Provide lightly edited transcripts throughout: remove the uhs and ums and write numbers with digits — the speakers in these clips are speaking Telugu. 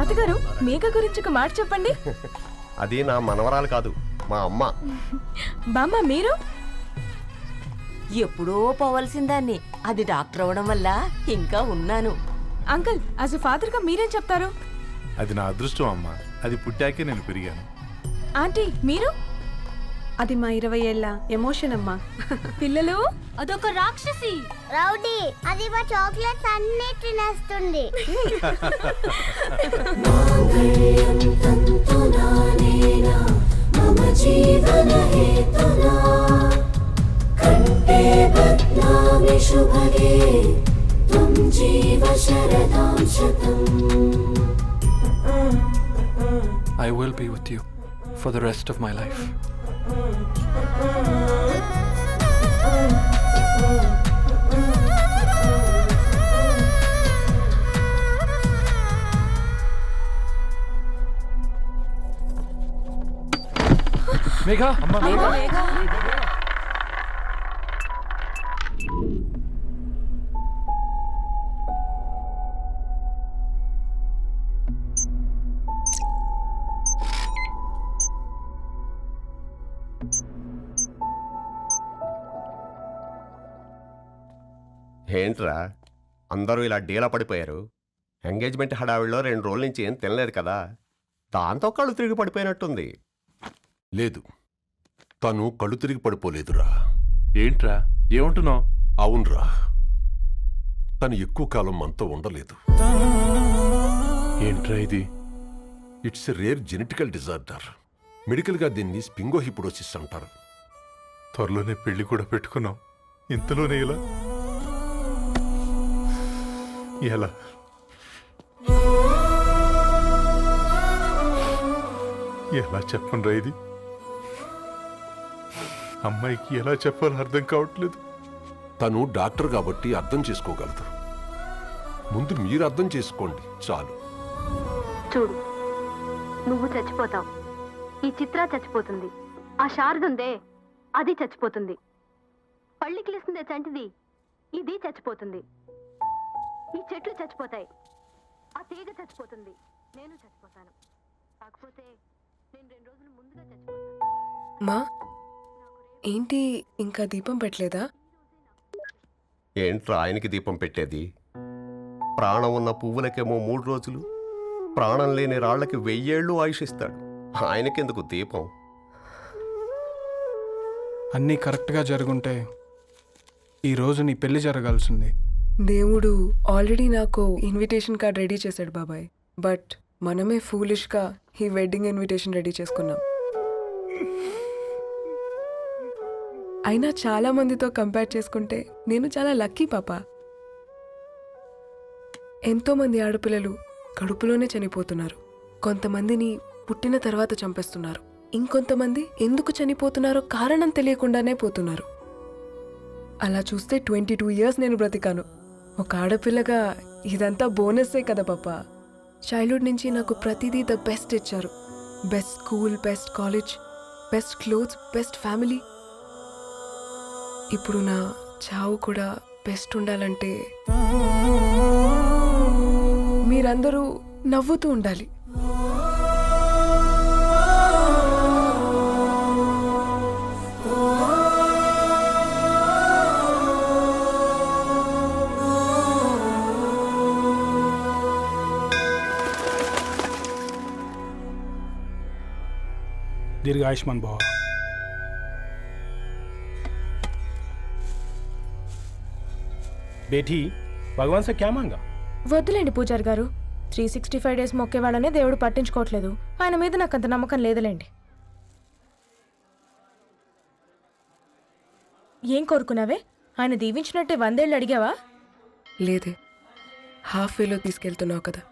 తాతగారు మేఘ గురించి ఒక మాట చెప్పండి. అది నా మనవరాలు కాదు, మా అమ్మ. బామ్మ మీరు? ఎప్పుడో పోవలసిందాన్ని, అది డాక్టర్ అవడం వల్ల ఇంకా ఉన్నాను. అంకుల్, యాజ్ ఎ ఫాదర్ గా మీరేం చెప్తారు? అది నా అదృష్టం అమ్మా, అది పుట్టాకే నేను పెరిగాను. ఆంటీ మీరు? అది మా 20 ఏళ్ల ఎమోషన్ అమ్మా. పిల్లలు, అదొక రాక్షసి రౌడీ, అది మా చాక్లెట్స్ అన్ని తినేస్తుంది. I will be with you for the rest of my life. Megha, Amma, Megha. ఏంట్రా అందరూ ఇలా డీలా పడిపోయారు? ఎంగేజ్మెంట్ హడావిడిలో 2 రోజుల నుంచి ఏం తినలేదు కదా, దాంతో కళ్ళు తిరిగి పడిపోయినట్టుంది. లేదు, తను కళ్ళు తిరిగి పడిపోలేదురా. ఏంట్రా ఏమంటున్నావు? అవునరా, తను ఎక్కువ కాలం మనతో ఉండలేదు. ఏంట్రా ఇది? It's a rare genetical disorder. మెడికల్గా దీన్ని స్పింగోహిపోడోసిస్ అంటారు. త్వరలోనే పెళ్లి కూడా పెట్టుకున్నాం, ఇంతలోనే ఇలా ఎలా? ఎలా చెప్పనురా ఇది? అమ్మాయికి ఎలా చెప్పాలో అర్థం కావట్లేదు. తను డాక్టర్ కాబట్టి అర్థం చేసుకోగలదు. ముందు మీరు అర్థం చేసుకోండి చాలు. చూడు, నువ్వు చచ్చిపోతావు, ఈ చిత్ర చచ్చిపోతుంది, ఆ శారదుందే అది చచ్చిపోతుంది, పళ్ళికిలిస్తుందే చంటిది ఇది చచ్చిపోతుంది, ఈ చెట్లు చచ్చిపోతాయి, ఆ తీగ చచ్చిపోతుంది, నేను చచ్చిపోతాను. కాకపోతే నేను 2 రోజులు ముందుగా చచ్చిపోతాను. మా ఏంటి ఇంకా దీపం పెట్టలేదా? ఏంట్రా ఆయనకి దీపం పెట్టేది? ప్రాణం ఉన్న పువ్వులకేమో 3 రోజులు, ప్రాణం లేని రాళ్లకి 1000 ఏళ్ళు ఆయుషిస్తాడు. ఆయనకెందుకు దీపం? అన్నీ కరెక్ట్గా జరుగుంటే ఈరోజు నీ పెళ్లి జరగాల్సింది. దేవుడు ఆల్రెడీ నాకు ఇన్విటేషన్ కార్డ్ రెడీ చేశాడు బాబాయ్. బట్ మనమే ఫూలిష్గా ఈ వెడ్డింగ్ ఇన్విటేషన్ రెడీ చేసుకున్నాం. అయినా చాలా మందితో కంపేర్ చేసుకుంటే నేను చాలా లక్కీ పాప. ఎంతోమంది ఆడపిల్లలు కడుపులోనే చనిపోతున్నారు. కొంతమందిని పుట్టిన తర్వాత చంపేస్తున్నారు. ఇంకొంతమంది ఎందుకు చనిపోతున్నారో కారణం తెలియకుండానే పోతున్నారు. అలా చూస్తే 22 ఇయర్స్ నేను బ్రతికాను. ఒక ఆడపిల్లగా ఇదంతా బోనస్సే కదా పాప. చైల్డ్హుడ్ నుంచి నాకు ప్రతిదీ ద బెస్ట్ ఇచ్చారు. Best school, best college, best clothes, best family. ఇప్పుడు నా చావు కూడా బెస్ట్ ఉండాలంటే మీరందరూ నవ్వుతూ ఉండాలి. दीर्घ आयुष्मान भव. बेटी, भगवान से क्या मांगा? వద్దులేండి పూజారి గారు. 365 డేస్ మొక్కేవాళ్ళనే దేవుడు పట్టించుకోవట్లేదు. ఆయన మీద నాకు అంత నమ్మకం లేదులేండి. ఏం కోరుకున్నావే? ఆయన దీవించినట్టే 100 ఏళ్ళు అడిగావా? లేదే, హాఫ్ వేలో తీసుకెళ్తున్నావు కదా.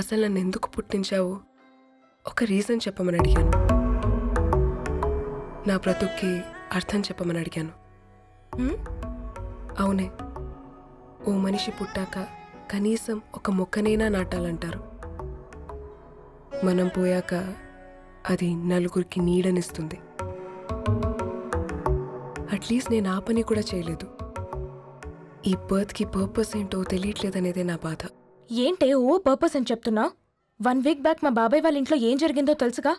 అసలు నన్ను ఎందుకు పుట్టించావు ఒక రీజన్ చెప్పమని అడిగాను. నా బ్రతుక్కి అర్థం చెప్పమని అడిగాను. అవునే, ఓ మనిషి పుట్టాక కనీసం ఒక మొక్కనైనా నాటాలంటారు. మనం పోయాక అది నలుగురికి నీడనిస్తుంది. అట్లీస్ట్ నేను ఆ పని కూడా చేయలేదు. ఈ బర్త్కి పర్పస్ ఏంటో తెలియట్లేదనేదే నా బాధ. ఏంటే ఓ పర్పస్ అని చెప్తున్నా? 1 వీక్ బ్యాక్ మా బాబాయ్ వాళ్ళ ఇంట్లో ఏం జరిగిందో తెలుసుగా?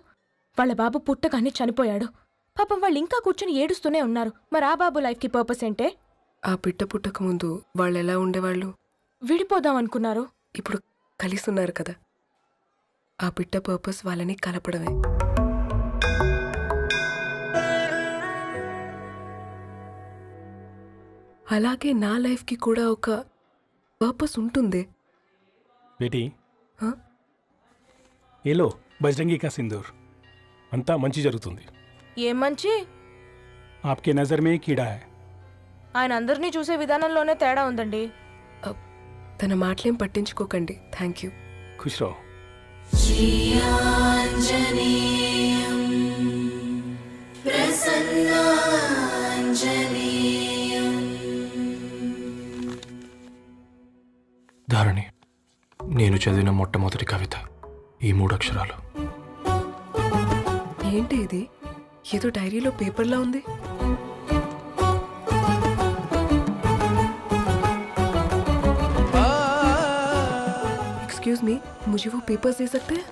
వాళ్ళ బాబు పుట్టగానే చనిపోయాడు. పాపం వాళ్ళు ఇంకా కూర్చొని ఏడుస్తూనే ఉన్నారు. మరి ఆ బాబు లైఫ్కి పర్పస్ ఏంటే? ఆ పిట్ట పుట్టక ముందు వాళ్ళు ఎలా ఉండేవాళ్ళు? విడిపోదాం అనుకున్నారు. ఇప్పుడు కలిసి ఉన్నారు కదా. ఆ పిట్ట పర్పస్ వాళ్ళని కలపడమే. అలాగే నా లైఫ్కి కూడా ఒక పర్పస్ ఉంటుంది. बेटी हाँ? ये लो बजरंगी का सिंदूर अंता मंची जరుగుతుంది ఏం మంచి? आपके नजर में एक कीड़ा है ఆయన అందరినీ చూసే విధానంలోనే తేడా ఉందండి. తన మాటలేం పట్టించుకోకండి. Thank you. खुश रहो ధారణి, నేను చదివిన మొట్టమొదటి కవిత ఈ 3 అక్షరాలు. ఏంటి ఇది? ఏదో డైరీలో పేపర్లా ఉంది. एक्सक्यूज मी, मुझे वो पेपर्स दे सकते हैं?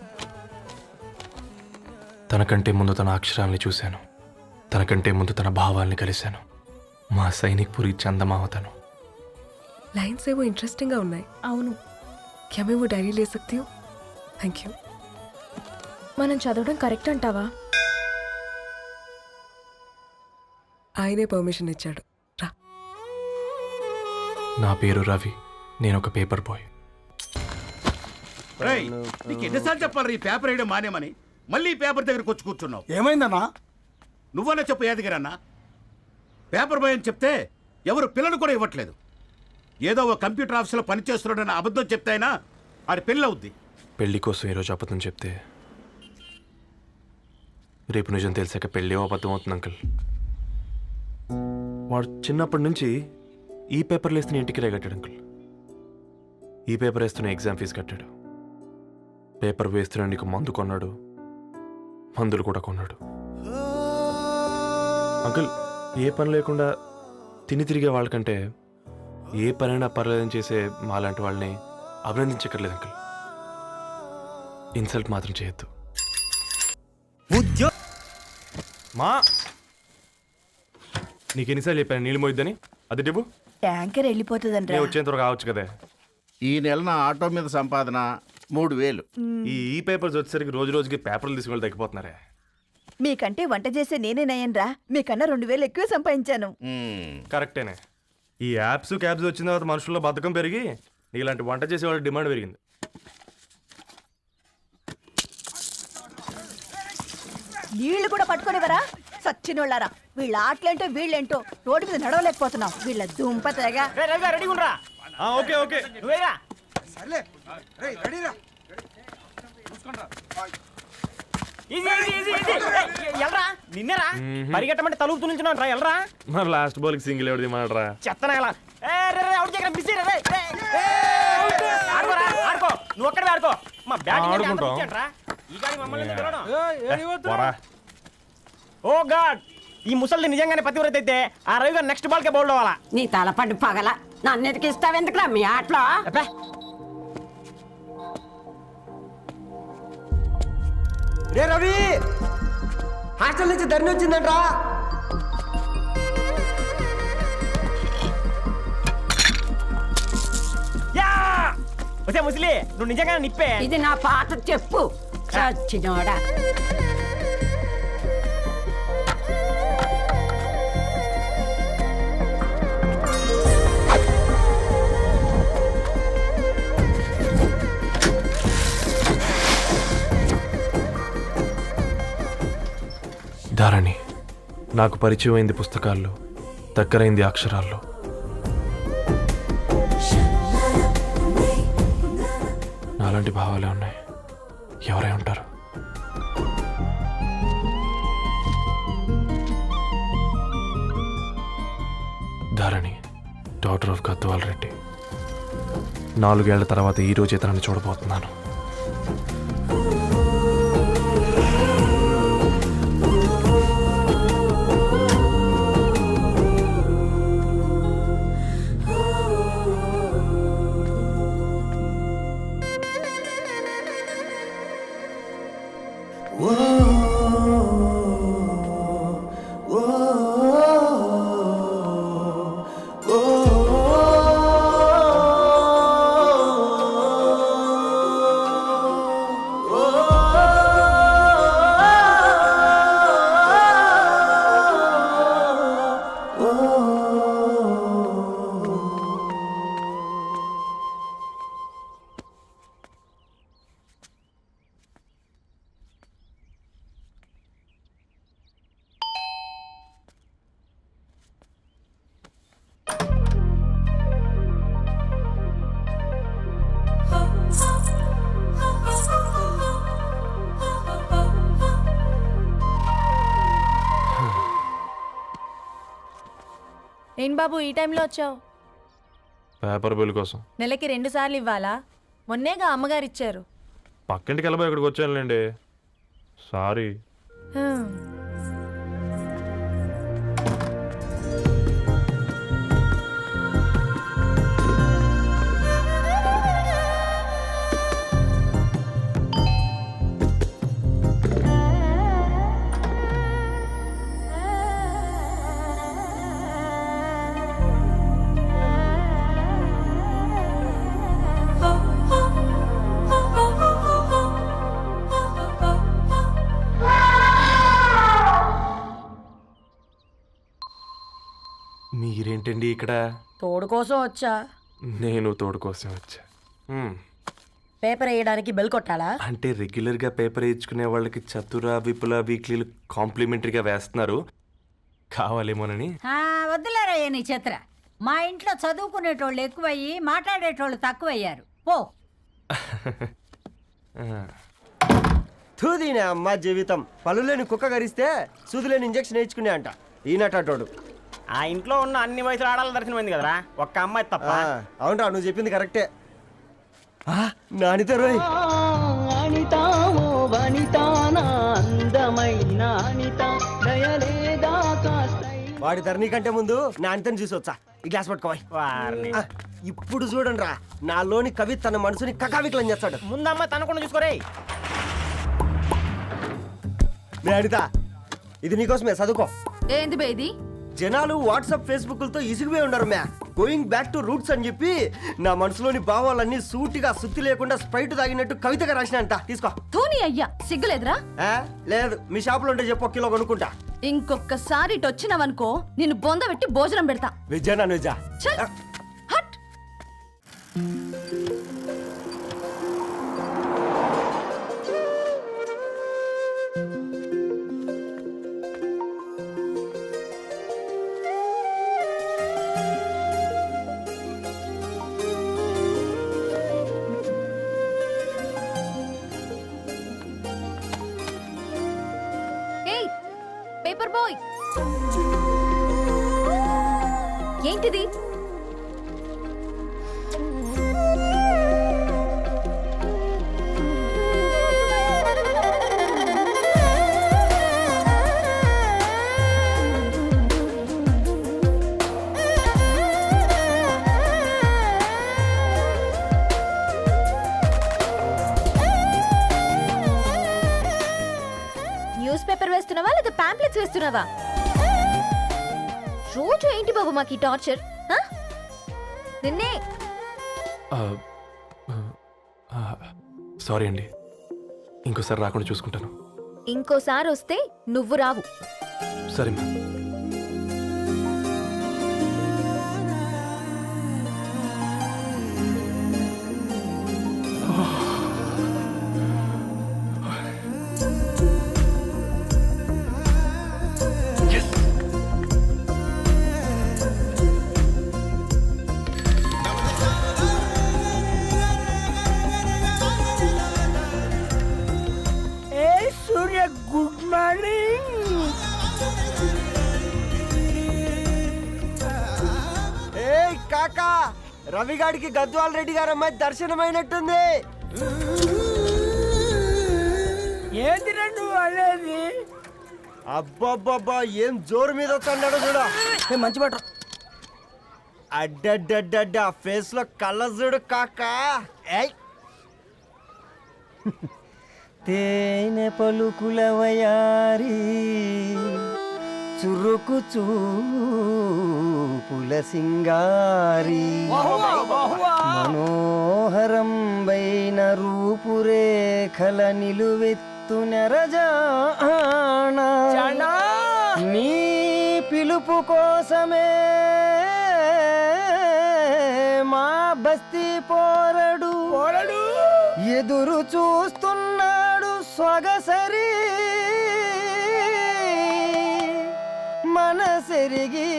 తనకంటే ముందు తన అక్షరాల్ని చూశాను, తనకంటే ముందు తన భావాల్ని కలిశాను. మా సైనిక్ పురి చందమామ తను. लाइन्स ఏవో ఇంట్రెస్టింగ్ గా ఉన్నాయి. అవును, क्या मैं वो डायरी ले सकती हूँ? Thank you. మనం చదవడం కరెక్ట్ అంటావా? ఆయనే పర్మిషన్ ఇచ్చాడు. రా. నా పేరు రవి, నేను ఒక పేపర్ బాయ్. నీకు ఎన్నిసార్లు చెప్పాలి ఈ పేపర్ వేయడం మానేమని? మళ్ళీ ఈ పేపర్ దగ్గరకు వచ్చి కూర్చున్నావు. ఏమైందన్నా? నువ్వన్నా చెప్పు యాదగిరన్నా. పేపర్ బాయ్ అని చెప్తే ఎవరు పిల్లలు కూడా ఇవ్వట్లేదు. ఏదో ఒక కంప్యూటర్ ఆఫీసులో పనిచేస్తున్నాడన్న అబద్ధం చెప్తే అయినా ఆడి పెళ్ళి అవుద్ది. పెళ్లి కోసం ఈరోజు అబద్ధం చెప్తే రేపు నిజం తెలిసాక పెళ్ళి అబద్ధం అవుతుంది అంకుల్. వాడు చిన్నప్పటి నుంచి ఈ పేపర్లు వేస్తున్న ఇంటికి కట్టాడు అంకుల్. ఈ పేపర్ వేస్తున్న ఎగ్జామ్ ఫీజు కట్టాడు. పేపర్ వేస్తున్న నీకు మందు కొన్నాడు, మందులు కూడా కొన్నాడు. అంకుల్, ఏ పని లేకుండా తిని తిరిగే వాళ్ళకంటే ఏ పనైనా పర్లేదని చేసే మాలాంటి వాళ్ళని అభినందించక్కర్లేదు అంకుల్. ఇన్సల్ట్ మాత్రం చేయొద్దు. మా నీకు ఎన్నిసార్లు చెప్పాను నీళ్ళు మోయిద్దని? అది డిబు ట్యాంకర్ వెళ్ళిపోతుందండి. నేను వచ్చేంత వరకు కావచ్చు కదా. ఈ నెల నా ఆటో మీద సంపాదన 3000. ఈ పేపర్స్ వచ్చేసరికి రోజు రోజుకి పేపర్లు తీసుకుని తగ్గిపోతున్నారే. మీకంటే వంట చేసే నేనే నయ్యనరా. మీకన్నా 2000 ఎక్కువ సంపాదించాను. కరెక్టేనే. ఈ యాప్స్ క్యాబ్స్ వచ్చిన తర్వాత మనుషుల్లో బద్ధకం పెరిగి ఇలాంటి వంట చేసే వాళ్ళ డిమాండ్ పెరిగింది. నీళ్లు కూడా పట్టుకునేవరా సచ్చినోళ్ళారా. వీళ్ళ ఆటలేంటో వీళ్ళేంటో రోడ్డు మీద నడవలేకపోతున్నాం. వీళ్ళ దుంప తెగ. ఓకే ఓకే నిన్నరా పరిగెట్టమంటే తలుపుతూ నుంచున్నాను రా. ఎల్రా మరి లాస్ట్ బాల్కి సింగిల్ ఎవరిది మాడరా? చెత్తనా ఎలా? ఆడుకో, నువ్వు ఒక్కడే ఆడుకో. మా బ్యాటింగ్ ఓ గాడ్, ఈ ముసలి నిజంగానే పతివ్రత అయితే ఆ రవి గారు నెక్స్ట్ బాల్ కే బౌల్డ్ అవ్వాలా. నీ తలపండు పగల నన్ను ఇస్తావెందుకురా మీ ఆటలో? రే రవి, హాస్టల్ నుంచి ధరణి వచ్చిందంట్రా. వచ్చే ముసలి, నువ్వు నిజంగా నిప్పే. ఇది నా పాత చెప్పు చచ్చినోడా. ధారణి, నాకు పరిచయం అయింది పుస్తకాల్లో, దగ్గరైంది అక్షరాల్లో. నాలాంటి భావాలే ఉన్నాయి. ఎవరై ఉంటారు? Dharani, daughter of Gadwal Reddy. 4 ఏళ్ల తర్వాత ఈ రోజు ఇతనాన్ని చూడబోతున్నాను. ఏం బాబు ఈ టైంలో వచ్చావు? పేపర్ బిల్ కోసం. నెలకి 2 సార్లు ఇవ్వాలా? మొన్నేగా అమ్మగారు ఇచ్చారు. పక్కింటికి వెళ్ళబోయి ఇక్కడికి వచ్చానులేండి. సారీ. మీరేంటండి ఇక్కడ? తోడు కోసం వచ్చా. నేను తోడు కోసం వచ్చా. పేపర్ వేయడానికి బెల్ కొట్టాలా? అంటే రెగ్యులర్గా పేపర్ వేయించుకునే వాళ్ళకి చతుర విపుల వీక్లీలు కాంప్లిమెంటరీగా వేస్తున్నారు, కావాలేమోనని. వద్దులేరా నీ చిత్ర. మా ఇంట్లో చదువుకునేటోళ్ళు ఎక్కువయ్యి మాట్లాడేటోళ్ళు తక్కువయ్యారు. పో. తూదీనే అమ్మ జీవితం. పలులేని కుక్క గరిస్తే సూదులేని ఇంజక్షన్ వేయించుకునే అంట ఈనటోడు. ఆ ఇంట్లో ఉన్న అన్ని వయసులో ఆడాలి దర్శనమైంది కదరా, ఒక్క అమ్మాయి తప్ప. అవునరా, నువ్వు చెప్పింది కరెక్టే. నానితే రోయ్. వాడి ధరణి కంటే ముందు నానితని చూసి వచ్చా. ఈ గ్లాస్ పట్టుకోవాలి. ఇప్పుడు చూడండి రా, నాలోని కవి తన మనసుని కకావికలం చేస్తాడు. ముందమ్మ తనకుండా చూసుకోరే. అనిత, ఇది నీకోసమే, చదువుకో. ఏంది బేది? జనాలు వాట్సాప్ ఫేస్బుక్లతో ఇసిగిపోయి ఉన్నారు మ్యా. గోయింగ్ బ్యాక్ టు రూట్స్ అని చెప్పి నా మనసులోని భావాలన్నీ సూటిగా సుత్తి లేకుండా స్ప్రైట్ తాగినట్టు కవితగా రాసిన అంట. తీసుకో. తూని అయ్యా, సిగ్గులేదురా? లేదు, మీ షాపులో ఉంటే చెప్పు, 1 కిలో కొనుక్కుంటా. ఇంకొకసారి ఇటు వచ్చినావనుకో నిన్ను బొంద పెట్టి భోజనం పెడతా. వెజ్జా నాన్ వెజ్జా? హట్. పేపర్ బాయ్, ఏంటిది? న్యూస్ పేపర్ వేస్తున్నావా లేదా పాంప్లెట్స్ వేస్తున్నావా? రోజు ఏంటి బాబు మాకు ఈ టార్చర్? నిన్నే. సారీ అండి, ఇంకోసారి రాకుండా చూసుకుంటాను. ఇంకోసారి వస్తే నువ్వు రావు. సరే మ్యామ్. Good morning. ఏ కాకా, రవిగాడికి గద్వాల్ రెడ్డి గారు అమ్మాయి దర్శనమైనట్టుంది. ఏంటి నువ్వు అనేది? అబ్బబ్బబ్బా, ఏం జోరు మీద వస్తున్నాడో చూడ. మంచి మాట. అడ్డడ్డడ్డ ఫేస్ లో కళ్ళ చూడు కాకా. తేనె పలుకుల వయారి చురుకు చూపుల సింగారి మనోహరం బైన రూపురేఖల నిలువెత్తు నెరజానా నీ పిలుపు కోసమే మా బస్తీ పోరడు ఎదురు చూస్తున్నాడు స్వగసరి మనసెరిగి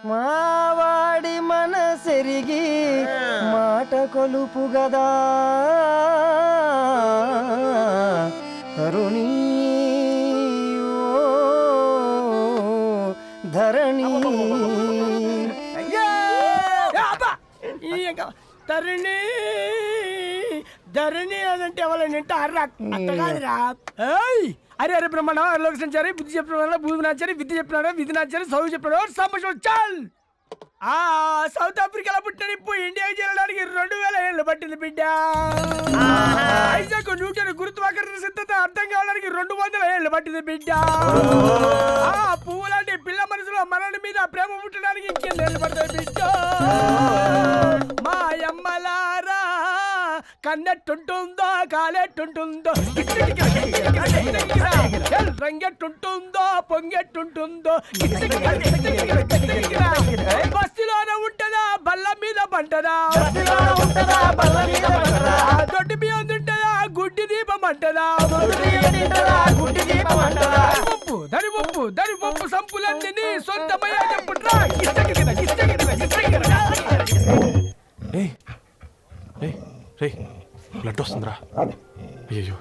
మావాడి మనసెరిగి మాట కొలుపు గదా తరుణీ ధరణి ధరణి ధరణి అదంటే ఎవరైనా అర్రా అట్ట కాదురా. ఏయ్! అరే అరే బ్రహ్మణ లోక సంచారి బుద్ధి చెప్పిన భూమి నాచారి విద్య చెప్పినాడు విధి నాచారి చదువు చెప్పినాడు సంభాషణ చాల్. సౌత్ ఆఫ్రికాలో పుట్టిన ఇప్పుడు ఇండియాకి చేరడానికి 2000 ఏళ్ళు పట్టింది బిడ్డ. ఐజాక్ న్యూటన్ గురుత్వాకర్షణ సిద్ధత అర్థం కావడానికి 200 ఏళ్ళు పట్టింది బిడ్డ. పువ్వులాంటి పిల్ల మనసులో మనని మీద ప్రేమ పుట్టడానికి ఇంకేళ్ళు పడతాయి బిడ్డ. మాయమ్మలారా కన్నెట్టుంటుందో కాలెట్టుంటుందో రంగెట్టుంటుందో పొంగెట్టుంటుందో బస్తిలోనే ఉంటదా బల్ల మీద పంటదా దొడ్డి బియ్యం తింటదా గుడ్డి దీపం అంటదా దరి పప్పు సంపులన్నీ సొంతమయ్యా చెప్పుట్రా. రే బ్లడ్ వస్తుందిరా. అయ్యో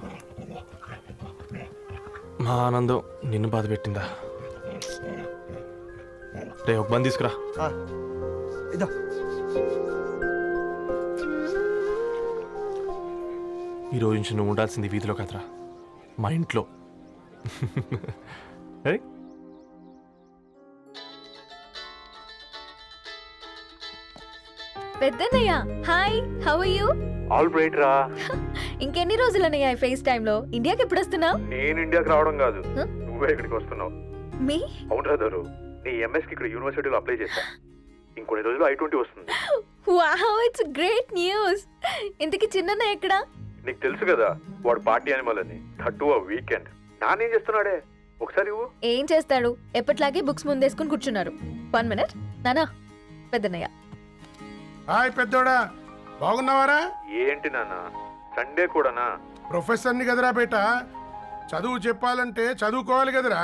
మా ఆనందం నిన్ను బాధ పెట్టిందా? రే ఒక బంద్ తీసుకురా. ఇదో ఈ రోజు నుంచి నువ్వు ఉండాల్సింది వీధిలో కదరా, మా ఇంట్లో. ఏయ్, పెద్దన్నయ్య hi, how are you? All right రా. ఇంకెన్ని రోజులన్నయ్య ఫేస్ టైమ్ లో? ఇండియాకి ఎప్పుడు వస్తున్నావు? నేను ఇండియాకి రావడం కాదు, నువ్వే ఇక్కడికి వస్తున్నావు. మీ అవునరా దొరు, నీ ఎంఎస్కి ఇక్కడ యూనివర్సిటీలో అప్లై చేశా. ఇంకొన్ని రోజులు I-20 వస్తుంది. Wow, it's great news. ఇంతకి చిన్నన్నయ్య ఎక్కడా? నీకు తెలుసు కదా వాడు పార్టీ అనిమల్ అని, థర్టూ ఆ వీకెండ్. నానేం చేస్తున్నాడే ఒకసారి ఇవ్వు. ఏం చేస్తాడు, ఎప్పట్లాగే బుక్స్ ముందేసుకుని కూర్చున్నారు. 1 minute నానా. పెద్దన్నయ్య హాయ్ పెద్దోడా, బాగున్నావారా? ఏంటి నాన్న సండే కూడానా? ప్రొఫెసర్ని కదరా బేట, చదువు చెప్పాలంటే చదువుకోవాలి కదరా.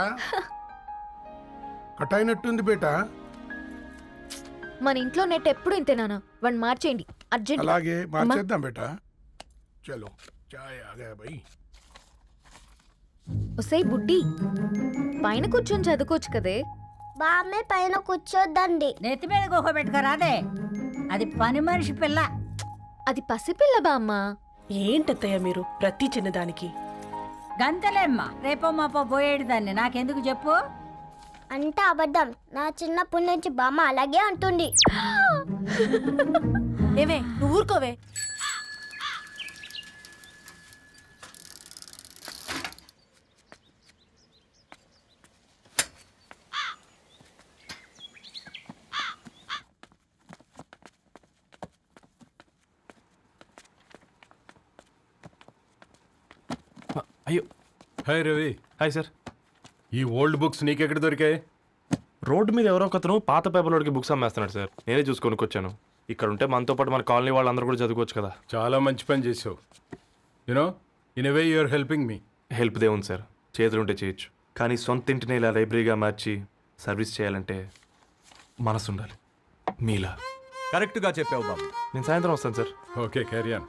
కట్ అయినట్టుంది బేట. మన ఇంట్లో నెట్ ఎప్పుడు ఇంతే నానా. 1 మార్చేయండి అర్జెంట్. అలాగే మార్చేద్దాం బేట. చలో చాయ్ ఆగా భయ్. ఒసేయ్ బుడ్డి, పైన కూర్చొని చదువుకోవచ్చు కదే. బామ్మే పైన కూర్చోద్దండి. నెత్తి మీద గుహ పెట్టుకోరాదే, అది పని మనిషి పిల్ల. అది పసిపిల్ల బామ్మ. ఏంటత్తయ్య మీరు ప్రతి చిన్నదానికి? గంతలేమ్మా, రేపో మాపో పోయేడు దాన్ని నాకెందుకు చెప్పు. అంటే అబద్ధం. నా చిన్నప్పటి నుంచి బామ్మ అలాగే అంటుంది. ఏవే నువ్వు ఊరుకోవే. అయ్యో. హాయ్ రవి. Hi sir. ఈ ఓల్డ్ బుక్స్ నీకెక్కడ దొరికాయి? రోడ్డు మీద ఎవరో ఒకతను పాత పేపర్లోకి బుక్స్ అమ్మేస్తున్నాడు సార్. నేనే చూసుకొని వచ్చాను. ఇక్కడ ఉంటే మనతో పాటు మన కాలనీ వాళ్ళందరూ కూడా చదువుకోవచ్చు కదా. చాలా మంచి పని చేసావు. You know in a way you are helping me. Help దే ఉంది సార్, చేతులుంటే చేయొచ్చు. కానీ సొంత ఇంటిని ఇలా లైబ్రరీగా మార్చి సర్వీస్ చేయాలంటే మనసు ఉండాలి. మీలా. కరెక్ట్గా చెప్పావు బాబు. నేను సాయంత్రం వస్తాను sir. Okay carry on.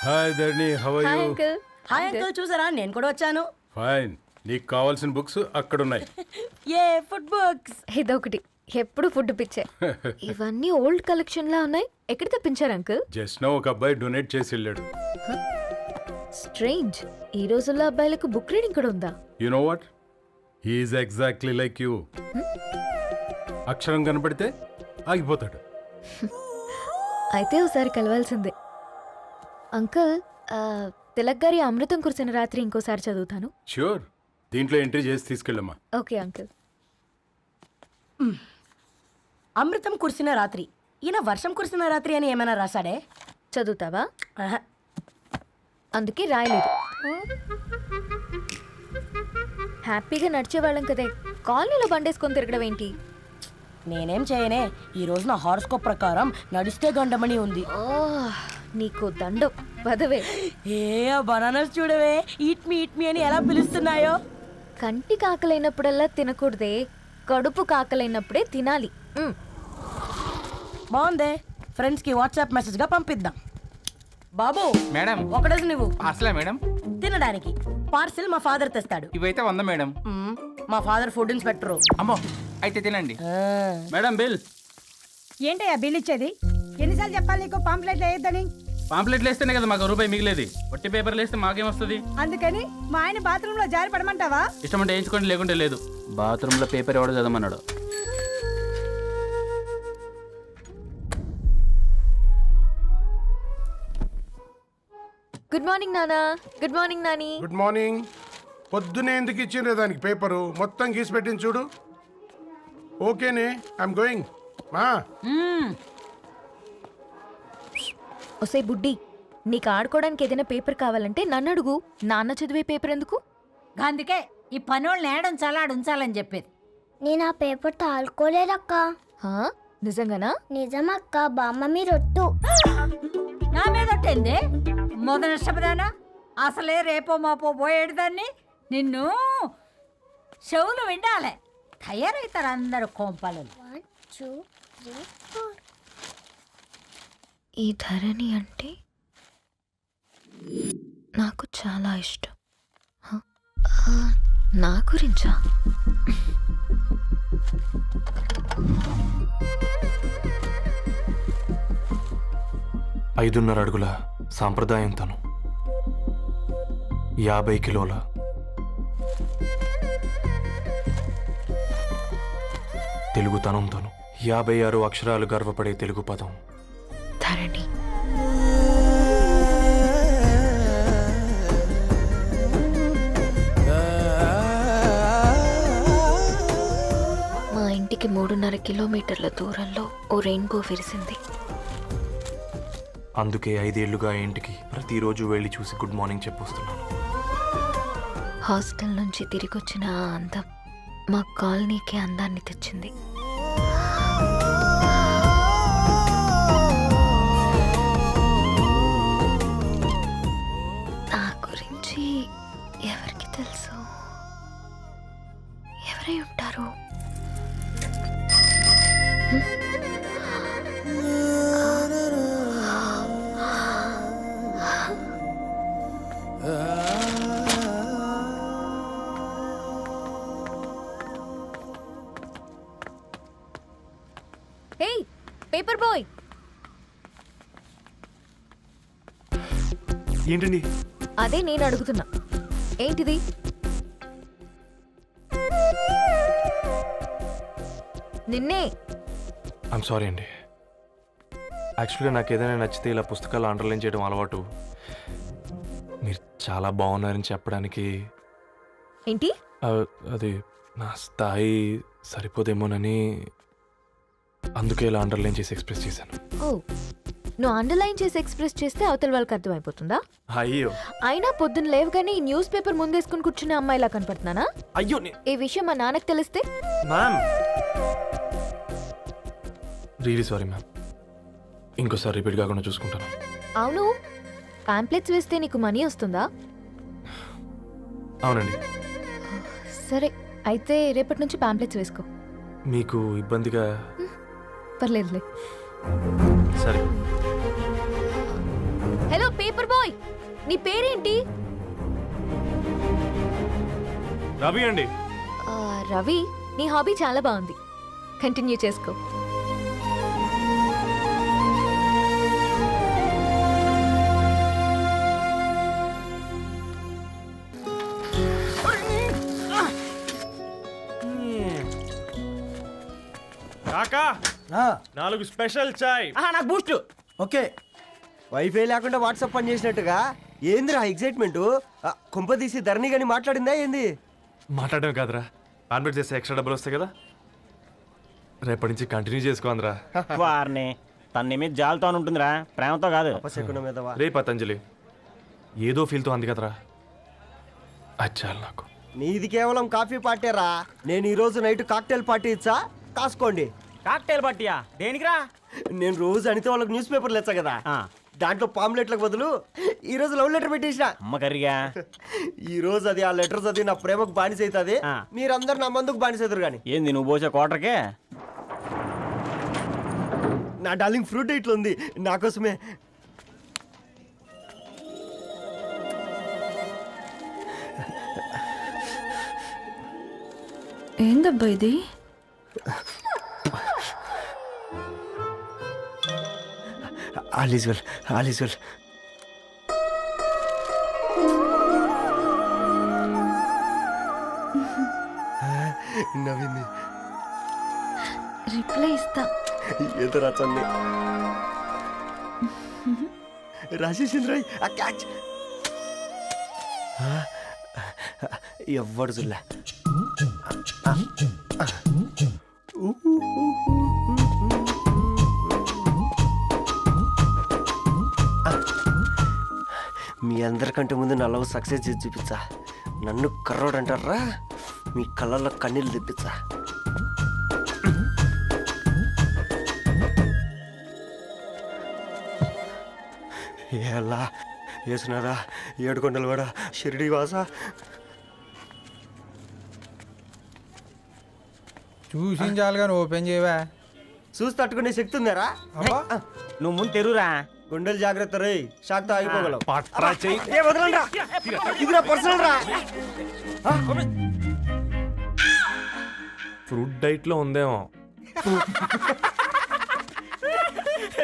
Hi Dharni, how are hi you? Uncle. Hi uncle, చూసారా నేను కూడా వచ్చాను. ఫైన్. నీకు కావాల్సిన బుక్స్ అక్కడ ఉన్నాయి. ఏ ఫుడ్ బుక్స్? ఇదొకటి, ఎప్పుడు ఫుడ్ పిచ్చే. ఇవన్నీ ఓల్డ్ కలెక్షన్ లా ఉన్నాయి. ఎక్కడ తెప్పించారు అంకుల్? జస్ట్ నో ఒక అబ్బాయి డొనేట్ చేసి వెళ్ళాడు. స్ట్రేంజ్, ఈ రోజుల్లో అబ్బాయిలకు బుక్ రీడింగ్ కూడా ఉందా? You know what, he is exactly like you. అక్షరం కనపడితే ఆగిపోతాడు. అయితే ఒకసారి కలవాల్సిందే. అంకుల్, తిలక్ గారి అమృతం కురిసిన రాత్రి ఇంకోసారి చదువుతాను. ష్యూర్, దీంట్లో ఎంట్రీ చేసి తీసుకెళ్ళమ్మా. Okay uncle. అమృతం కురిసిన రాత్రి. ఈయన వర్షం కురిసిన రాత్రి అని ఏమైనా రాశాడే? చదువుతావా? ఆహా. అందుకే రాయలేదు. హ్యాపీగా నడిచేవాళ్ళం కదే, కాలనీలో బండేసుకొని తిరగడం ఏంటి? నేనేం చేయనే, ఈ రోజు నా హారోస్కోప్ ప్రకారం నడిస్తే గండమణి ఉంది. ఓ, నీకు దండం పదవే. ఏ బనానాస్ చూడవే, ఈట్ మీ అని ఎలా పిలుస్తున్నాయో. కంటి కాకలైనప్పుడల్లా తినకూడదే, కడుపు కాకలైనప్పుడే తినాలి. బాగుందే, ఫ్రెండ్స్ కి వాట్సాప్ మెసేజ్ గా పంపిద్దాం. బాబు మేడం, ఒకడేసి నువ్వు అసలే మేడం తినడానికి పార్సిల్ మా ఫాదర్ తెస్తాడు. ఇవైతే 100 మేడం. మా ఫాదర్ ఫుడ్ ఇన్స్పెక్టర్. అమ్మో, అయితే తినండి మేడం బిల్. ఏంటయ్యా బిల్ ఇచ్చేది? ఎన్నిసార్లు చెప్పాలి నీకు పాంప్లెట్ వేయొద్దని? పాంప్లెట్లు వేస్తేనే కదా మాకు రూపాయి మిగిలేది. వట్టి పేపర్లు వేస్తే మాకేమొస్తుంది? అందుకని మా ఆయన బాత్రూమ్ లో జారి పడమంటావా? ఇష్టం అంటే వేయించుకోండి, లేకుంటే లేదు. బాత్రూంలో పేపర్ ఎవడో చదవమన్నాడు. గుడ్ మార్నింగ్ నానా. Good morning Nani. Good morning. పొద్దునే ఎందుకు ఇచ్చిండ్రే దానికి పేపరు? మొత్తం గీసి పెట్టింది చూడు. ఓకేనే, ఐఎమ్ గోయింగ్. మా ఒసే బుడ్డి, నీకు ఆడుకోవడానికి ఏదైనా పేపర్ కావాలంటే నన్ను అడుగు. నాన్న చదివే పేపర్ ఎందుకు? అందుకే ఈ పనోళ్ళని ఏడుంచాలా ఉంచాలని చెప్పేది. నేను ఆ పేపర్ తాలుకోలేదక్క. హా? నిజంగానా? నిజమక్క, బామ్మ మీరొట్టు. నా మీద ఒట్టేంది? మొదటి నష్టపదానా? అసలే రేపో మాపో పోయేడు దాన్ని. నిన్ను చెవులు విండాలే. తయారవుతారు అందరు కోంపాలు. 1 2 3 4. ఈ ధరణి అంటే నాకు చాలా ఇష్టం. హ? నా గురించా? 5.5 అడుగుల సాంప్రదాయం తను, 50 కిలోల తెలుగుతనం తను, 56 అక్షరాలు గర్వపడే తెలుగు పదం ధరణి. మా ఇంటికి 3.5 కిలోమీటర్ల దూరంలో ఓ రెయిన్బో విరిసింది. అందుకే 5 ఏళ్లుగా ఇంటికి ప్రతిరోజు వెళ్ళి చూసి గుడ్ మార్నింగ్ చెప్పొస్తున్నాను. హాస్టల్ నుంచి తిరిగొచ్చిన ఆ అందం మా కాలనీకి అందాన్ని తెచ్చింది. నా గురించి ఎవరికి తెలుసు? ఎవరై ఉంటారు? హే పేపర్ బాయ్, ఏంటండి? అదే నేను అడుగుతున్నా. ఏంటిది? నిన్నే. ఐమ్ సారీ అండి. యాక్చువల్గా నాకు ఏదైనా నచ్చితే ఇలా పుస్తకాలు అండర్లైన్ చేయడం అలవాటు. మీరు చాలా బాగున్నారని చెప్పడానికి ఏంటి? అది నా స్థాయి సరిపోదేమోనని అందుకే ఇలా అండర్లైన్ చేసి ఎక్స్ప్రెస్ చేశాను. ఓ, నువ్వు అండర్లైన్ చేసి ఎక్స్ప్రెస్ చేస్తే అవతల వాళ్ళకి అర్థమైపోతుందా? అయ్యో, అయినా పొద్దున్న లేవగానే ఈ న్యూస్ పేపర్ ముందేసుకుని కూర్చునే అమ్మాయిలా కనపడుతున్నానా? అయ్యో ఈ విషయం మా నాన్నకు తెలిస్తే? Ma'am, really sorry ma'am. ఇంకోసారి రిపీట్ కాకుండా చూసుకుంటాను. అవును, పాంప్లెట్స్ వేస్తే నీకు మనీ వస్తుందా? అవునండి. సరే, అయితే రేపటి నుంచి పాంప్లెట్స్ వేసుకో. మీకు ఇబ్బందిగా? పర్లేదులే. సరే. హలో పేపర్ బాయ్, నీ పేరేంటి? రవి అండి. రవి, నీ హాబీ చాలా బాగుంది, కంటిన్యూ చేసుకో. కాకా, 4 స్పెషల్ చాయ్. నాకు బూస్ట్. ఓకే. వైఫై లేకుండా వాట్సాప్ పని చేసినట్టుగా ఏందిరా ఎగ్జైట్మెంట్? కుంప తీసి ధరణి గాని మాట్లాడిందా ఏంది? మాట్లాడడం కాదురా, కాన్వర్ట్ చేస్తే ఎక్స్ట్రా డబ్బులు వస్తాయి కదా, రేపటి నుంచి కంటిన్యూ చేసుకోందిరా. వారిని తన మీద జాలతో ఉంటుందిరా, ప్రేమతో కాదు. అపశకునం మీదవా? రే పతంజలి, ఏదో ఫీల్తో అంది కదరా, అచ్చాలి నాకు. నీది కేవలం కాఫీ పార్టీరా. నేను ఈ రోజు నైట్ కాక్టైల్ పార్టీ ఇచ్చా, కాసుకోండి. కాక్టైల్ పార్టీయా? దేనికిరా? నేను రోజు అనితే వాళ్ళకి న్యూస్ పేపర్లు ఇచ్చా కదా, దాంట్లో పాంప్లెట్లకు బదులు ఈ రోజు లవ్ లెటర్ పెట్టేసిన. అమ్మ కర్రీగా. ఈ రోజు అది ఆ లెటర్ చదివి నా ప్రేమకు బానిస అవుతుంది. మీరందరు నా మందుకు బానిస అవుతారు. కానీ ఏంది నువ్వు పోసే కోటర్కే? నా డార్లింగ్ ఫ్రూట్ ఇట్లా ఉంది నా కోసమే. ఏందబ్బా ఇది? All is well, all is well. నవ్వింది. రిప్లై ఇస్తా. ఏదో రాచండి రాజేసింద్ర ఆ క్యాచ్ ఎవ్వడు చూడలే. మీ అందరికంటే ముందు నా లవ్ సక్సెస్ చేసి చూపించా. నన్ను కర్రోడు అంటారా, మీ కళ్ళల్లో కన్నీళ్ళు తెప్పించా. ఎలా వేసినారా ఏడుకొండలు కూడా షిరిడి వాస. చూసించాలి కానీ ఓపెన్ చేయవా? చూసి తట్టుకునే శక్తి ఉందారా? నువ్వు ముందు తెరురా. గుండెలు జాగ్రత్త రే, షాక్తో ఆగిపోగలవు. పట్రా చెయ్యి. ఏ వదలండ్రా, ఇది నా పర్సనల్ రా. ఫ్రూట్ డైట్లో ఉందేమో.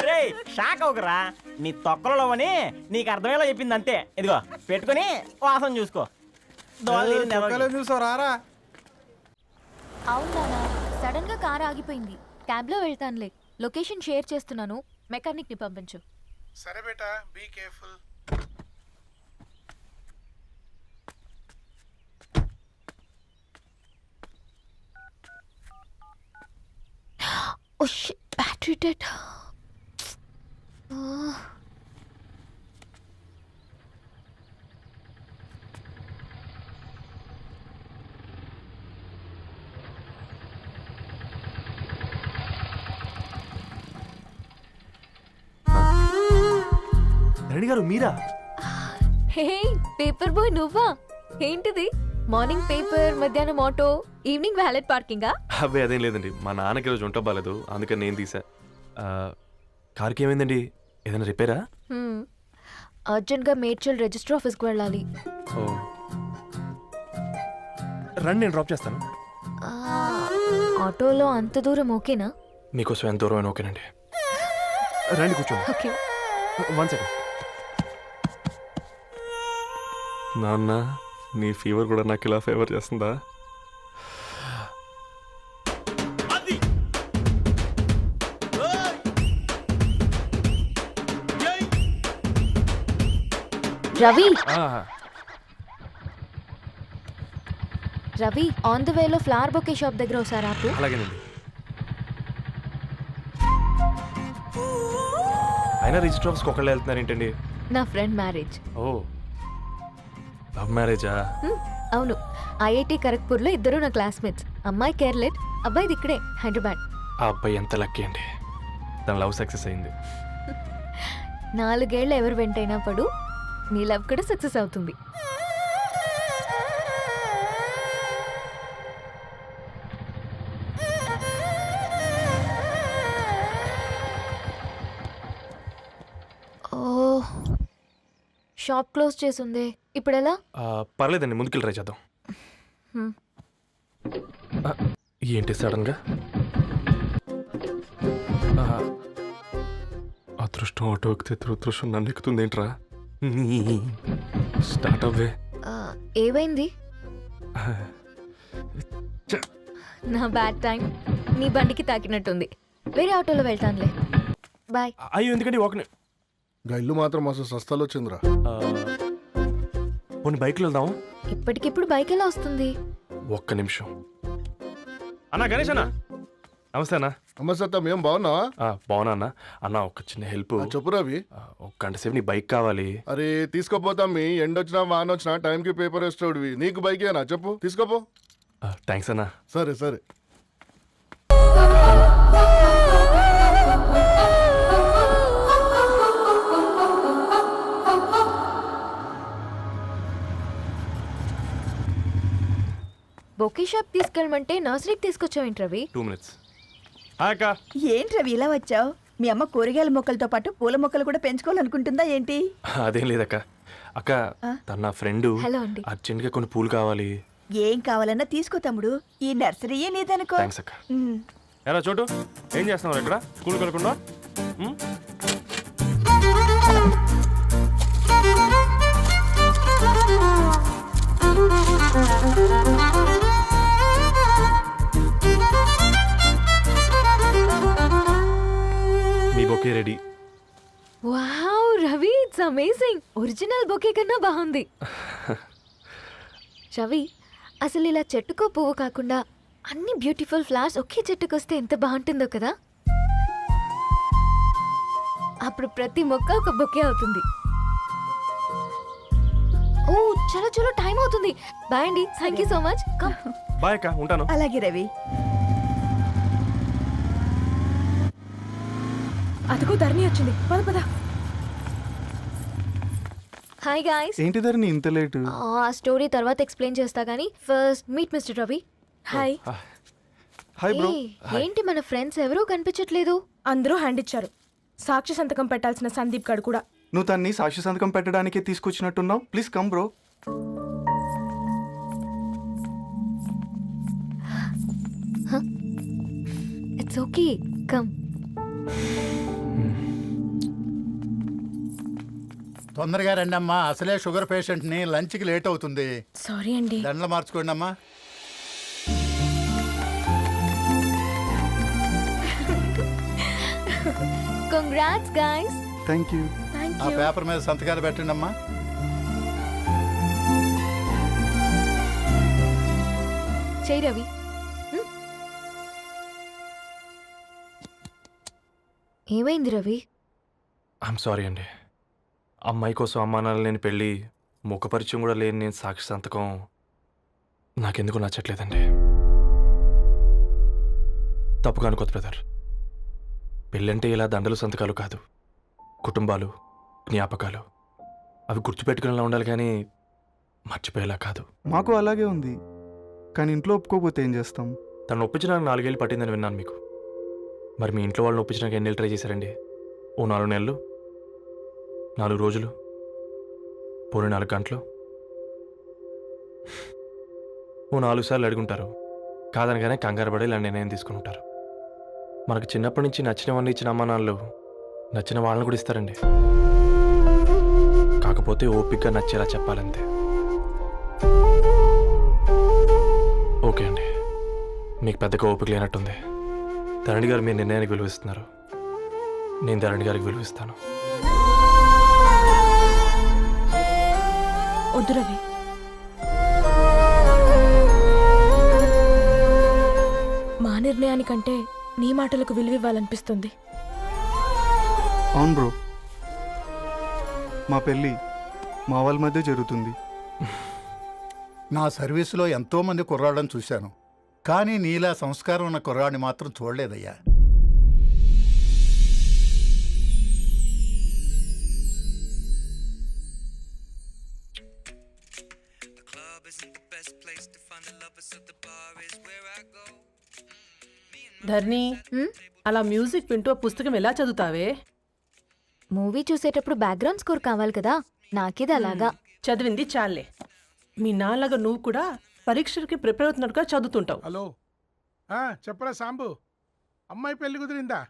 రే షాక్ అవకరా, నీ తొక్కలలో అని నీకు అర్థమయ్యేలా చెప్పింది అంతే. ఇదిగో పెట్టుకొని వాసన చూసుకో. చూసారా? అవునా, సడన్ గా కార్ ఆగిపోయింది. క్యాబ్ లో వెళ్తానులే. లొకేషన్ షేర్ చేస్తున్నాను, మెకానిక్ ని పంపించు. సరే బేటా, be careful. Oh shit, battery dead. Reddy గారు మీరా? హే పేపర్ బాయ్, నువ్వా? ఏంటిది? మార్నింగ్ పేపర్, మధ్యాహ్నం ఆటో, ఈవినింగ్ వ్యాలెట్ పార్కింగా? అబ్బాయి అదేం లేదండి, మా నాన్నకి రోజు ఉంట బాగాలేదు, అందుకని నేను తీసా. కార్కి ఏమైందండి? ఏదైనా రిపేరా? అర్జెంట్గా మేడ్చల్ రిజిస్టర్ ఆఫీస్కి వెళ్ళాలి. ఓ రండి, నేను డ్రాప్ చేస్తాను. ఆటోలో అంత దూరం ఓకేనా? మీకోసం ఎంత దూరం అయినా ఓకేనండి. రండి కూర్చోండి. ఓకే. 1 సెకండ్. నాన్న, నీ ఫీవర్ కూడా నాకు ఇలా ఫేవర్ చేస్తుందా? రవి, రవి, ఆన్ ద వేలో ఫ్లవర్ బొకే షాప్ దగ్గర ఒకసారి ఆపు. అలాగేనండి. అయినా రిజిస్టర్ ఆఫీస్కి ఒకళ్ళు వెళ్తున్నారు ఏంటండి? నా ఫ్రెండ్ మ్యారేజ్. ఓ, లవ్ మ్యారేజా? అవును, ఐఐటి ఖరగ్పూర్లో ఇద్దరు నా క్లాస్మేట్స్. అమ్మాయి కేర్లెట్, అబ్బాయిది ఇక్కడే హైదరాబాద్. ఆ అబ్బాయి ఎంత లక్కీ అండి, తన లవ్ సక్సెస్ అయింది. 4 ఏళ్ళు ఎవరు వెంటైనా పడు, నీ లవ్ కూడా సక్సెస్ అవుతుంది. ఓ, షాప్ క్లోజ్ చేసింది, ఇప్పుడు ఎలా? పర్లేదండి, ముందుకెళ్ళి ట్రై చేద్దాం. ఏంటి సడన్గా? అదృష్టం ఆటో ఎక్కితే దురదృష్టం నన్ను ఎక్కుతుంది ఏంట్రా? స్టార్ట్ అవ్వే. ఏమైంది? నా బ్యాడ్ టైం నీ బండికి తాకినట్టుంది. వేరే ఆటోలో వెళ్తానులే, బాయ్. అయ్యో ఎందుకండి ఒక ఇల్లు మాత్రం మస్తు సస్తాలో వచ్చిందిరా. పోనీ బైక్లో వెళ్దాం. ఇప్పటికిప్పుడు బైక్ ఎలా వస్తుంది? ఒక్క నిమిషం. అన్నా గణేష్ అన్న, నమస్తే అన్న. నమస్తే, ఏం బాగున్నావా? బాగున్నా అన్న. అన్న ఒక చిన్న హెల్ప్. చెప్పు రవి. ఒక గంట సేపు నీ బైక్ కావాలి. అరే తీసుకోపోతాం, మీ ఎండొచ్చినా వాన వచ్చినా టైంకి పేపర్ వేస్తాడువి. నీకు బైకేనా చెప్పు, తీసుకోపో. థ్యాంక్స్ అన్న. సరే సరే. బొకే షాప్ తీసుకెళ్ళమంటే నర్సరీకి తీసుకొచ్చావేంటి రవి? 2 minutes. ఏంటి రవి ఇలా వచ్చావు? మీ అమ్మ కూరగాయల మొక్కలతో పాటు పూల మొక్కలు కూడా పెంచుకోవాలనుకుంటుందా ఏంటి? అదేం లేదక్క. అక్క, తన నా ఫ్రెండ్ హలో అండి. అర్జెంట్గా కొన్ని పూలు కావాలి. ఏం కావాలన్నా తీసుకో తమ్ముడు, ఈ నర్సరీయే నీదనుకో. థ్యాంక్స్ అక్క. ఉమ్. ఎలా చోటు ఏం చేస్తున్నావు ఇక్కడ స్కూల్కి వెళ్ళకుండా? మీ bouquet ready. Wow Ravi, it's amazing. Original bouquet కన్నా బాగుంది. రవి, అసలు ఇలా చెట్టుకో పువ్వు కాకుండా అన్ని బ్యూటిఫుల్ ఫ్లవర్స్ ఒకే చెట్టుకు వస్తే ఎంత బాగుంటుందో కదా. అప్పుడు ప్రతి మొక్క ఒక బొకే అవుతుంది. ఓ చలో చలో, టైం అవుతుంది. బాయ్ అండి, thank you so much. Come. Bye అక్క, ఉంటాను. అలాగే రవి. అదిగో ధరణి వచ్చింది, పద పద. Hi guys. ఏంటి ధరణి ఇంత లేటు? ఆ స్టోరీ తర్వాత ఎక్స్ప్లెయిన్ చేస్తా గానీ first meet mister Ravi. Hi. Hi bro. ఏంటి మన ఫ్రెండ్స్ ఎవరూ కనిపించట్లేదు? అందరూ హ్యాండ్ ఇచ్చారు. సాక్షి సంతకం పెట్టాల్సిన సందీప్ గడు కూడా. నువ్వు తన్ని సాక్షి సంతకం పెట్టడానికే తీసుకొచ్చినట్టున్నావు. Please come bro. It's okay, come. తొందరగా రండి అమ్మా, అసలే షుగర్ పేషెంట్ని, లంచ్కి లేట్ అవుతుంది. సారీ అండి. దండలు మార్చుకోండి అమ్మా. Congrats guys. Thank you. ఆ పేపర్ మీద సంతకాలు పెట్టండి అమ్మా. చేయి రవి. ఏమైంది రవి? ఐఎమ్ సారీ అండి. అమ్మాయి కోసం అమ్మానాలు లేని పెళ్ళి, ముఖపరిచయం కూడా లేని నేను సాక్షి సంతకం నాకెందుకు నచ్చట్లేదండి. తప్పుగా అనుకోదు బ్రదర్. పెళ్ళంటే ఇలా దండలు సంతకాలు కాదు, కుటుంబాలు, జ్ఞాపకాలు. అవి గుర్తుపెట్టుకునేలా ఉండాలి కానీ మర్చిపోయేలా కాదు. మాకు అలాగే ఉంది, కానీ ఇంట్లో ఒప్పుకోకపోతే ఏం చేస్తాం? తను ఒప్పించడానికి 4 ఏళ్ళు పట్టిందని విన్నాను మీకు. మరి మీ ఇంట్లో వాళ్ళని ఒప్పించడానికి ఎన్ని ఏళ్ళు ట్రై చేశారండి? ఓ 4 నెలలు, 4 రోజులు, పోనీ 4 గంటలు, ఓ 4 సార్లు అడుగుంటారు. కాదనగానే కంగారు పడి ఇలా నిర్ణయం తీసుకుని ఉంటారు. మనకు చిన్నప్పటి నుంచి నచ్చినవన్నీ ఇచ్చిన అమ్మానాళ్ళు నచ్చిన వాళ్ళని కూడా ఇస్తారండి. కాకపోతే ఓపికగా నచ్చేలా చెప్పాలంతే. ఓకే అండి, మీకు పెద్దగా ఓపిక లేనట్టుంది. ధరణి గారు మీ నిర్ణయానికి విలువిస్తున్నారు, నేను ధరణి గారికి విలువిస్తాను. వద్దు రవి. మా నిర్ణయానికంటే నీ మాటలకు విలువివ్వాలనిపిస్తుంది. అవును బ్రో, మా పెళ్ళి మా వాళ్ళ మధ్య జరుగుతుంది. నా సర్వీసులో ఎంతో మంది కుర్రాళ్ళని చూశాను, కానీ నీలా సంస్కారం ఉన్న కుర్రాడిని మాత్రం చూడలేదయ్యా. ధర్ని, అలా మ్యూజిక్ వింటూ పుస్తకం ఎలా చదువుతావే? మూవీ చూసేటప్పుడు బ్యాక్గ్రౌండ్ స్కోర్ కావాలి కదా, నాకిది అలాగా. చదివింది చాలే. మీ నాన్నగా నువ్వు కూడా పరీక్షలకి ప్రిపేర్ అవుతున్నట్టుగా చదువుతుంటావు. హలో, చెప్పరా సాంబు, అమ్మాయి పెళ్లి కుదిరిందా?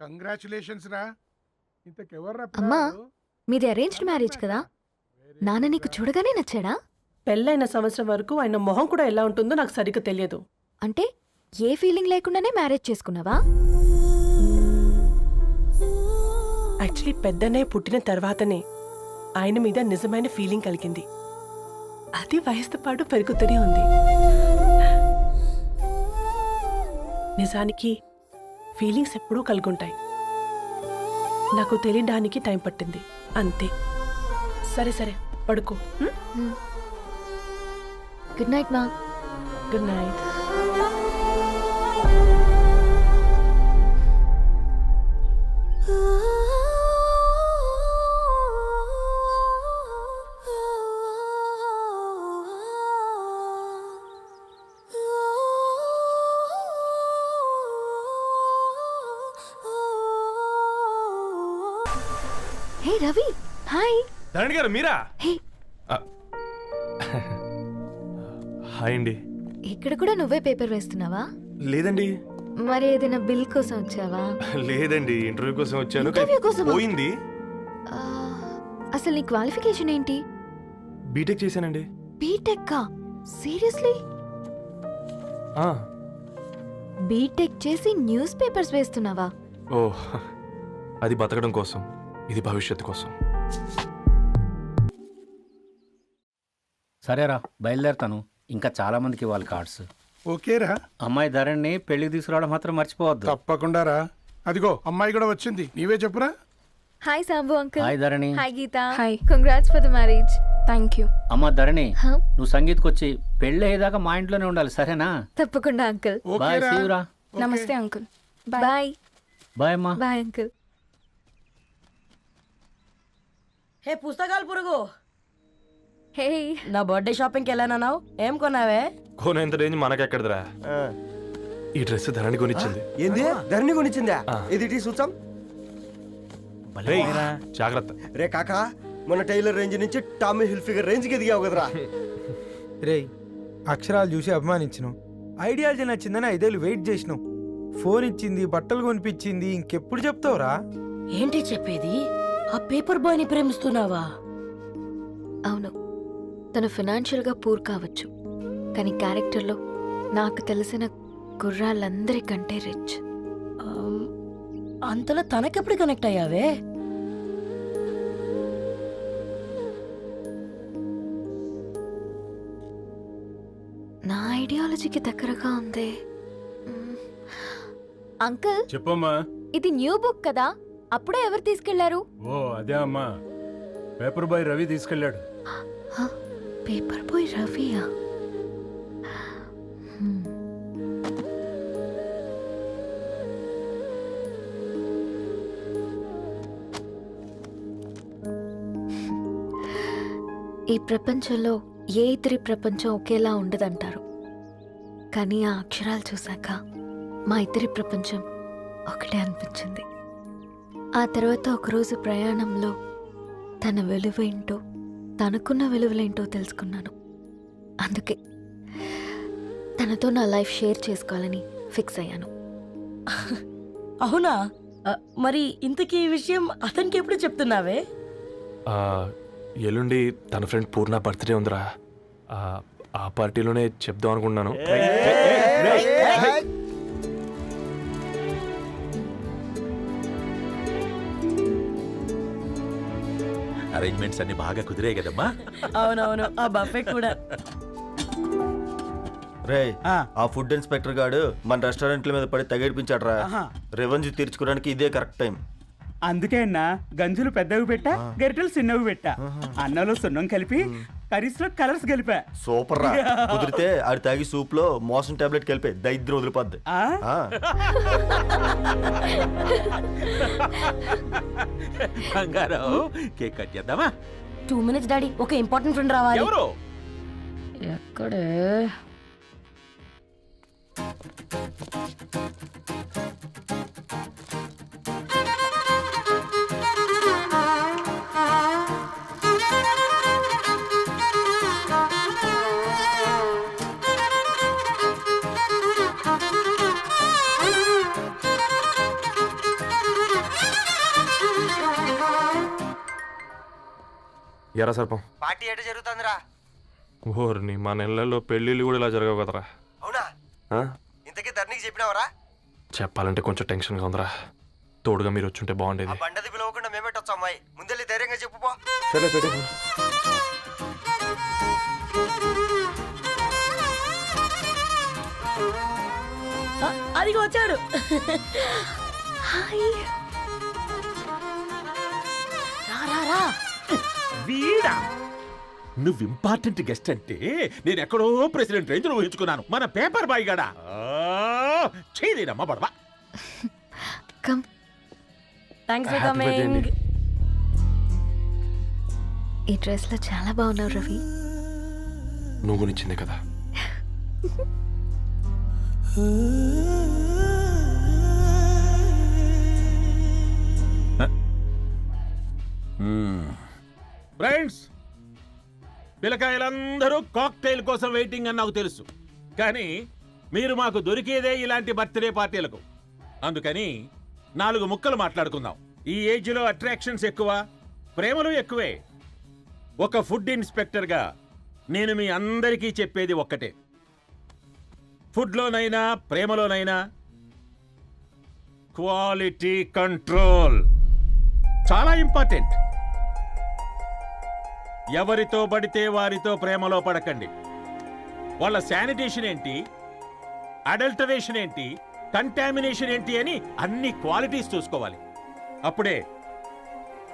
కంగ్రాచులేషన్స్ రా. ఇంతకెవర్రా? అమ్మా, మీది అరేంజ్డ్ మ్యారేజ్ కదా, నాన్న నీకు చూడగానే నచ్చాడా? పెళ్ళైన సంవత్సరం వరకు ఆయన మొహం కూడా ఎలా ఉంటుందో నాకు సరిగ్గా తెలియదు. అంటే ఏ ఫీలింగ్ లేకుండానే మ్యారేజ్ చేసుకున్నావా? యాక్చువల్లీ పెద్దనే పుట్టిన తర్వాతనే ఆయన మీద నిజమైన ఫీలింగ్ కలిగింది. అది వయసుతో పాటు పెరుగుతూనే ఉంది. నిజానికి ఫీలింగ్స్ ఎప్పుడూ కలుగుంటాయి, నాకు తెలియడానికి టైం పట్టింది అంతే. సరే సరే, పడుకో. గుడ్ నైట్ మా. Good night. Hey Ravi, hi. Dharani గారు మీరా? హే, హాయ్ అండి. ఇక్కడ కూడా నువ్వే పేపర్ వేస్తున్నావా? లేదండి. మరి ఏదైనా బిల్ కోసం వచ్చావా? లేదండి, ఇంటర్వ్యూ కోసం వచ్చాను. ఇంటర్వ్యూ కోసమా? పోయింది. ఆ, అసలు నీ క్వాలిఫికేషన్ ఏంటి? బీటెక్ చేశానండి. బీటెక్? సీరియస్లీ? బీటెక్ చేసి న్యూస్ పేపర్స్ వేస్తున్నావా? ఓ, అది బతకడం కోసం, ఇది భవిష్యత్తు కోసం. సరేరా, బయలుదేరుతాను. ఇంకా చాలా మందికి ఇవ్వాలి కార్డ్స్. ఓకేరా, అమ్మాయి ధరణి పెళ్లికి తీసుకురావడం మాత్రం మర్చిపోవద్దు. తప్పకుండా రా. అదిగో అమ్మాయి కూడా వచ్చింది, నీవే చెప్పురా. Hi Sambu uncle. Hi Dharani. Hi Geetha. Hi. Congrats for the marriage. Thank you. అమ్మ ధరణి, Huh? నువ్వు సంగీత్కి వచ్చి పెళ్ళి అయ్యేదాకా మా ఇంట్లోనే ఉండాలి, సరేనా? తప్పకుండా అంకుల్. బాయ్, ఓకేరా. సీవురా. నమస్తే అంకుల్. బాయ్. బాయ్ అమ్మా. Bye uncle. హే పుస్తకాలు పురుగు, హే, నా బర్త్డే షాపింగ్కి వెళ్ళానన్నావు, ఏం కొన్నావే? కోనేంత రేంజ్ మనకెక్కడదిరా. ఈ డ్రెస్ ధరణి కొనిచ్చింది. ఏంది ధరణి కొనిచ్చిందా? ఇది టీ సూచం. రేయ్, జాగ్రత్త. రే కాకా, మన టైలర్ రేంజ్ నుంచి టామీ హిల్ఫిగర్ రేంజ్కి ఎదిగావు కదరా. రేయ్, అక్షరాలు చూసి అభిమానించను, ఐడియాలజీ నచ్చిందని 5 ఏళ్ళు వెయిట్ చేసినావు. ఫోన్ ఇచ్చింది, బట్టలు కొనిపించింది, ఇంకెప్పుడు చెప్తావురా? ఏంటి చెప్పేది? ఆ పేపర్ బాయ్ని ప్రేమిస్తున్నావా? అవును, తను ఫినాన్షియల్గా పూర్ కావచ్చు, కానీ క్యారెక్టర్లో నాకు తెలిసిన కుర్రాళ్ళందరికంటే రిచ్. అంతలో తనకెప్పుడు కనెక్ట్ అయ్యావే? నా ఐడియాలజీకి దగ్గరగా ఉంది. అంకుల్, చెప్పమ్మా. ఇది న్యూ బుక్ కదా, అప్పుడే ఎవరు తీసుకెళ్లారు? ఓ అదే అమ్మా, పేపర్ బాయ్ రవి తీసుకెళ్ళాడు. పేపర్ బాయ్ రవియా? ఈ ప్రపంచంలో ఏ ఇద్దరి ప్రపంచం ఒకేలా ఉండదంటారు, కానీ ఆ అక్షరాలు చూశాక మా ఇద్దరి ప్రపంచం ఒకటే అనిపించింది. ఆ తర్వాత ఒకరోజు ప్రయాణంలో తన విలువేంటో, తనకున్న విలువలేంటో తెలుసుకున్నాను. అందుకే తనతో నా లైఫ్ షేర్ చేసుకోవాలని ఫిక్స్ అయ్యాను. అవునా? మరి ఇంతకీ ఈ విషయం అతనికి ఎప్పుడు చెప్తున్నావే? ఎల్లుండి తన ఫ్రెండ్ పూర్ణ బర్త్డే ఉందిరా. ఆ పార్టీలోనే చెప్దాం అనుకున్నాను. అరేంజ్మెంట్స్ అన్ని బాగా కుదిరే కదమ్మా. అవునవును, ఆ బఫే కూడా. రే, ఆ ఫుడ్ ఇన్స్పెక్టర్ గాడు మన రెస్టారెంట్ల మీద పడి తగేడిపించాడు రా. రెవెన్యూ తీర్చుకోవడానికి ఇదే కరెక్ట్ టైం. అందుకే అన్న గంజులు పెద్దవి పెట్టా, గరిటెలు చిన్నవి పెట్టా. అన్నంలో సున్నం కలిపి, కర్రీస్ లో కలర్స్ కలిపా. సూపర్ రా. కుదిరితే ఆడి తాగి సూప్ లో మోషన్ టాబ్లెట్ కలిపే దరిద్రం వదిలిపోద్ది. బంగారం, కేక్ కట్ చేద్దామా? 2 minutes డాడీ, ఒక ఇంపార్టెంట్ ఫ్రెండ్ రావాలి. ఎవరు? ఎక్కడే? ఎరా సర్పం, పార్టీ ఎట జరుగుతుందిరా? ఓర్ని మా నెలల్లో పెళ్ళిళ్ళు కూడా ఇలా జరగవు కదరా. అవునా? ఇంతకీ ధరణికి చెప్పినావరా? చెప్పాలంటే కొంచెం టెన్షన్గా ఉందిరా. తోడుగా మీరు వచ్చుంటే బాగుండేది. బండది పిలవకుండా మేమేటొచ్చా అమ్మాయి? ముందెళ్ళి ధైర్యంగా చెప్పుపో. సరే పెట్టే. అదిగో వచ్చాడు. హాయ్. రా. వీడా? నువ్వు ఇంపార్టెంట్ గెస్ట్ అంటే నేను ఎక్కడో ప్రెసిడెంట్ రేంజ్ ఊహించుకున్నాను. మన పేపర్ బాయ్ గడా చేయలేదమ్మా బడవా. కమ్. Thanks for coming. ఈ డ్రెస్ లో చాలా బాగున్నావు రవి. నువ్వు కొనిచ్చిందే కదా. ఫ్రెండ్స్, పిల్లకాయలందరూ కాక్టైల్ కోసం వెయిటింగ్ అని నాకు తెలుసు, కానీ మీరు మాకు దొరికేదే ఇలాంటి బర్త్డే పార్టీలకు. అందుకని 4 ముక్కలు మాట్లాడుకుందాం. ఈ ఏజ్లో అట్రాక్షన్స్ ఎక్కువ, ప్రేమలు ఎక్కువే. ఒక ఫుడ్ ఇన్స్పెక్టర్గా నేను మీ అందరికీ చెప్పేది ఒక్కటే, ఫుడ్లోనైనా ప్రేమలోనైనా క్వాలిటీ కంట్రోల్ చాలా ఇంపార్టెంట్. ఎవరితో పడితే వారితో ప్రేమలో పడకండి. వాళ్ళ శానిటేషన్ ఏంటి, అడల్టరేషన్ ఏంటి, కంటామినేషన్ ఏంటి అని అన్ని క్వాలిటీస్ చూసుకోవాలి. అప్పుడే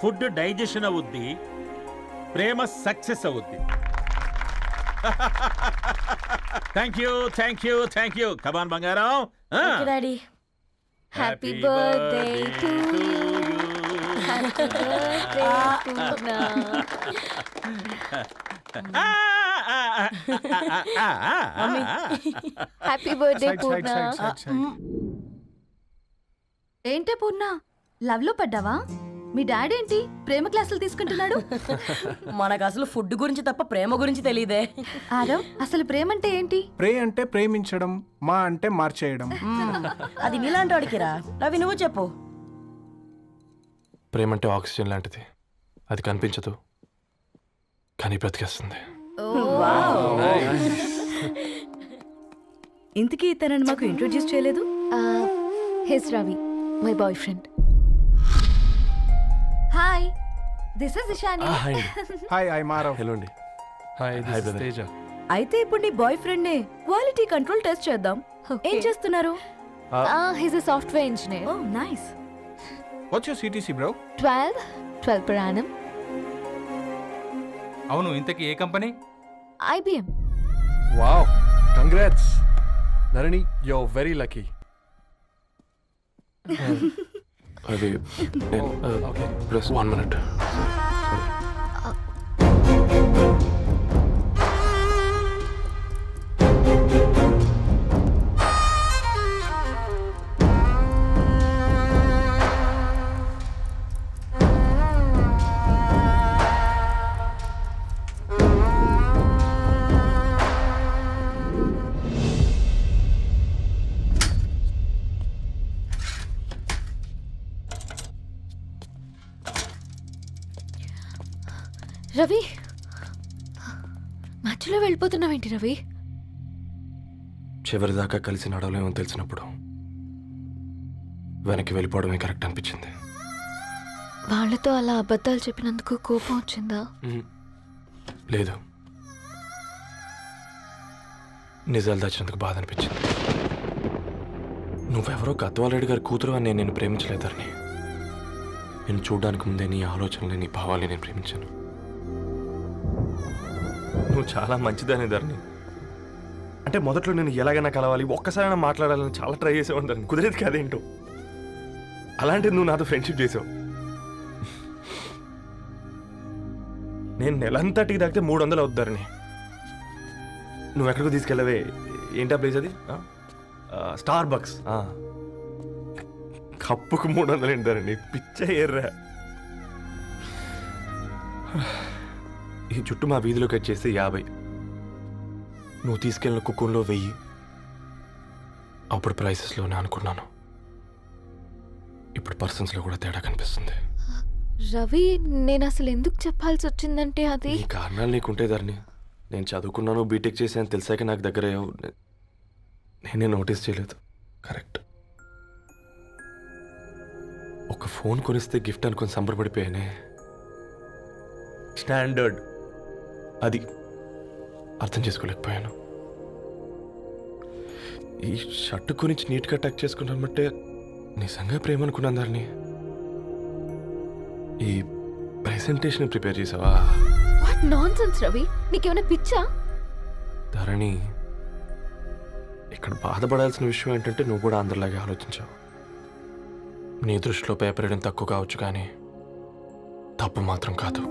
ఫుడ్ డైజెషన్ అవుద్ది, ప్రేమ సక్సెస్ అవుద్ది. Thank you, thank you, thank you. Come on బంగారం. Daddy happy birthday to you. Happy birthday Purna. Happy birthday Purna. ఏంటే పూర్ణ, లవ్ లో పడ్డావా? మీ డాడీ ఏంటి ప్రేమ క్లాసులు తీసుకుంటున్నాడు? మనకు అసలు ఫుడ్ గురించి తప్ప ప్రేమ గురించి తెలియదే. ఆరవ్, అసలు ప్రేమ అంటే ఏంటి? ప్రే అంటే ప్రేమించడం, మా అంటే మార్చేయడం. అది నీలాంటి వాడికిరా. రవి నువ్వు చెప్పు. ప్రేమ అంటే ఆక్సిజన్ లాంటిది. అది కనిపించదు కానీ బ్రతికేస్తుంది. ఇంతకీ తనని మాకు ఇంట్రొడ్యూస్ చేయలేదు. He's Ravi, my boy friend. Hi, this is Ishani. Hi, I మారవ్. హలో అండి. హాయ్ తేజ. అయితే ఇప్పుడు నీ బాయ్ ఫ్రెండ్ నే క్వాలిటీ కంట్రోల్ టెస్ట్ చేద్దాం. ఏం చేస్తున్నారు? He's a software engineer. Oh nice. What's your CTC bro? 12 per annum. అవును, ఇంతకీ ఏ company? IBM. Wow, congrats Dharani, you are very lucky. అది ఓకే, ప్లస్ 1 minute. రవి, మధ్యలో వెళ్ళిపోతున్నావేంటి రవి? చివరిదాకా కలిసి నడవలేమో తెలిసినప్పుడు వెనక్కి వెళ్ళిపోవడమే కరెక్ట్ అనిపించింది. వాళ్ళతో అలా అబద్ధాలు చెప్పినందుకు కోపం వచ్చిందా? లేదు, నిజాలు దాచినందుకు బాధ అనిపించింది. నువ్వెవరో గద్వాలరెడ్డి గారి కూతురు అని నేను ప్రేమించలేదని. నేను చూడడానికి ముందే నీ ఆలోచనలు, నీ భావాలని నేను ప్రేమించాను. నువ్వు చాలా మంచిదనే ధరణి. అంటే మొదట్లో నేను ఎలాగైనా కలవాలి, ఒక్కసారైనా మాట్లాడాలని చాలా ట్రై చేసేవాడిని ధరణి. కుదిరేది కాదేంటో. అలాంటిది నువ్వు నాతో ఫ్రెండ్షిప్ చేసావు. నేను నెలంతటికి తాకితే 300 అవుతారని. నువ్వు ఎక్కడికో తీసుకెళ్ళవే, ఏంటా ప్లేస్ అది? Star bucks. కప్పుకు 300 ఏంటారండి, పిచ్చ ఎర్రా. ఈ చుట్టూ మా వీధిలో కట్ చేస్తే 50. నువ్వు తీసుకెళ్ళిన కుక్కర్లో 1000. అప్పుడు ప్రైసెస్లోనే అనుకున్నాను, ఇప్పుడు పర్సన్స్లో కూడా తేడా కనిపిస్తుంది. రవి, నేను అసలు ఎందుకు చెప్పాల్సి వచ్చిందంటే అది ఈ కారణాలు నీకుంటే ధరణి. నేను చదువుకున్నాను, బీటెక్ చేశాను తెలిసాక నాకు దగ్గర నేనే నోటీస్ చేయలేదు. కరెక్ట్. ఒక ఫోన్ కొనిస్తే గిఫ్ట్ అనుకొని సంబరపడిపోయానే. స్టాండర్డ్ అది అర్థం చేసుకోలేకపోయాను. ఈ షర్ట్ గురించి నీట్గా టచ్ చేసుకున్నామంటే నిజంగా ప్రేమ అనుకున్నాను ధరణి. ఈ ప్రెజెంటేషన్ ప్రిపేర్ చేసావా? వాట్ నాన్సెన్స్ రవి, నీకేమైనా పిచ్చా? ధరణి, ఇక్కడ బాధపడాల్సిన విషయం ఏంటంటే నువ్వు కూడా అందరిలాగే ఆలోచించావు. నీ దృష్టిలో పేపర్ వేయడం తక్కువ కావచ్చు కానీ తప్పు మాత్రం కాదు.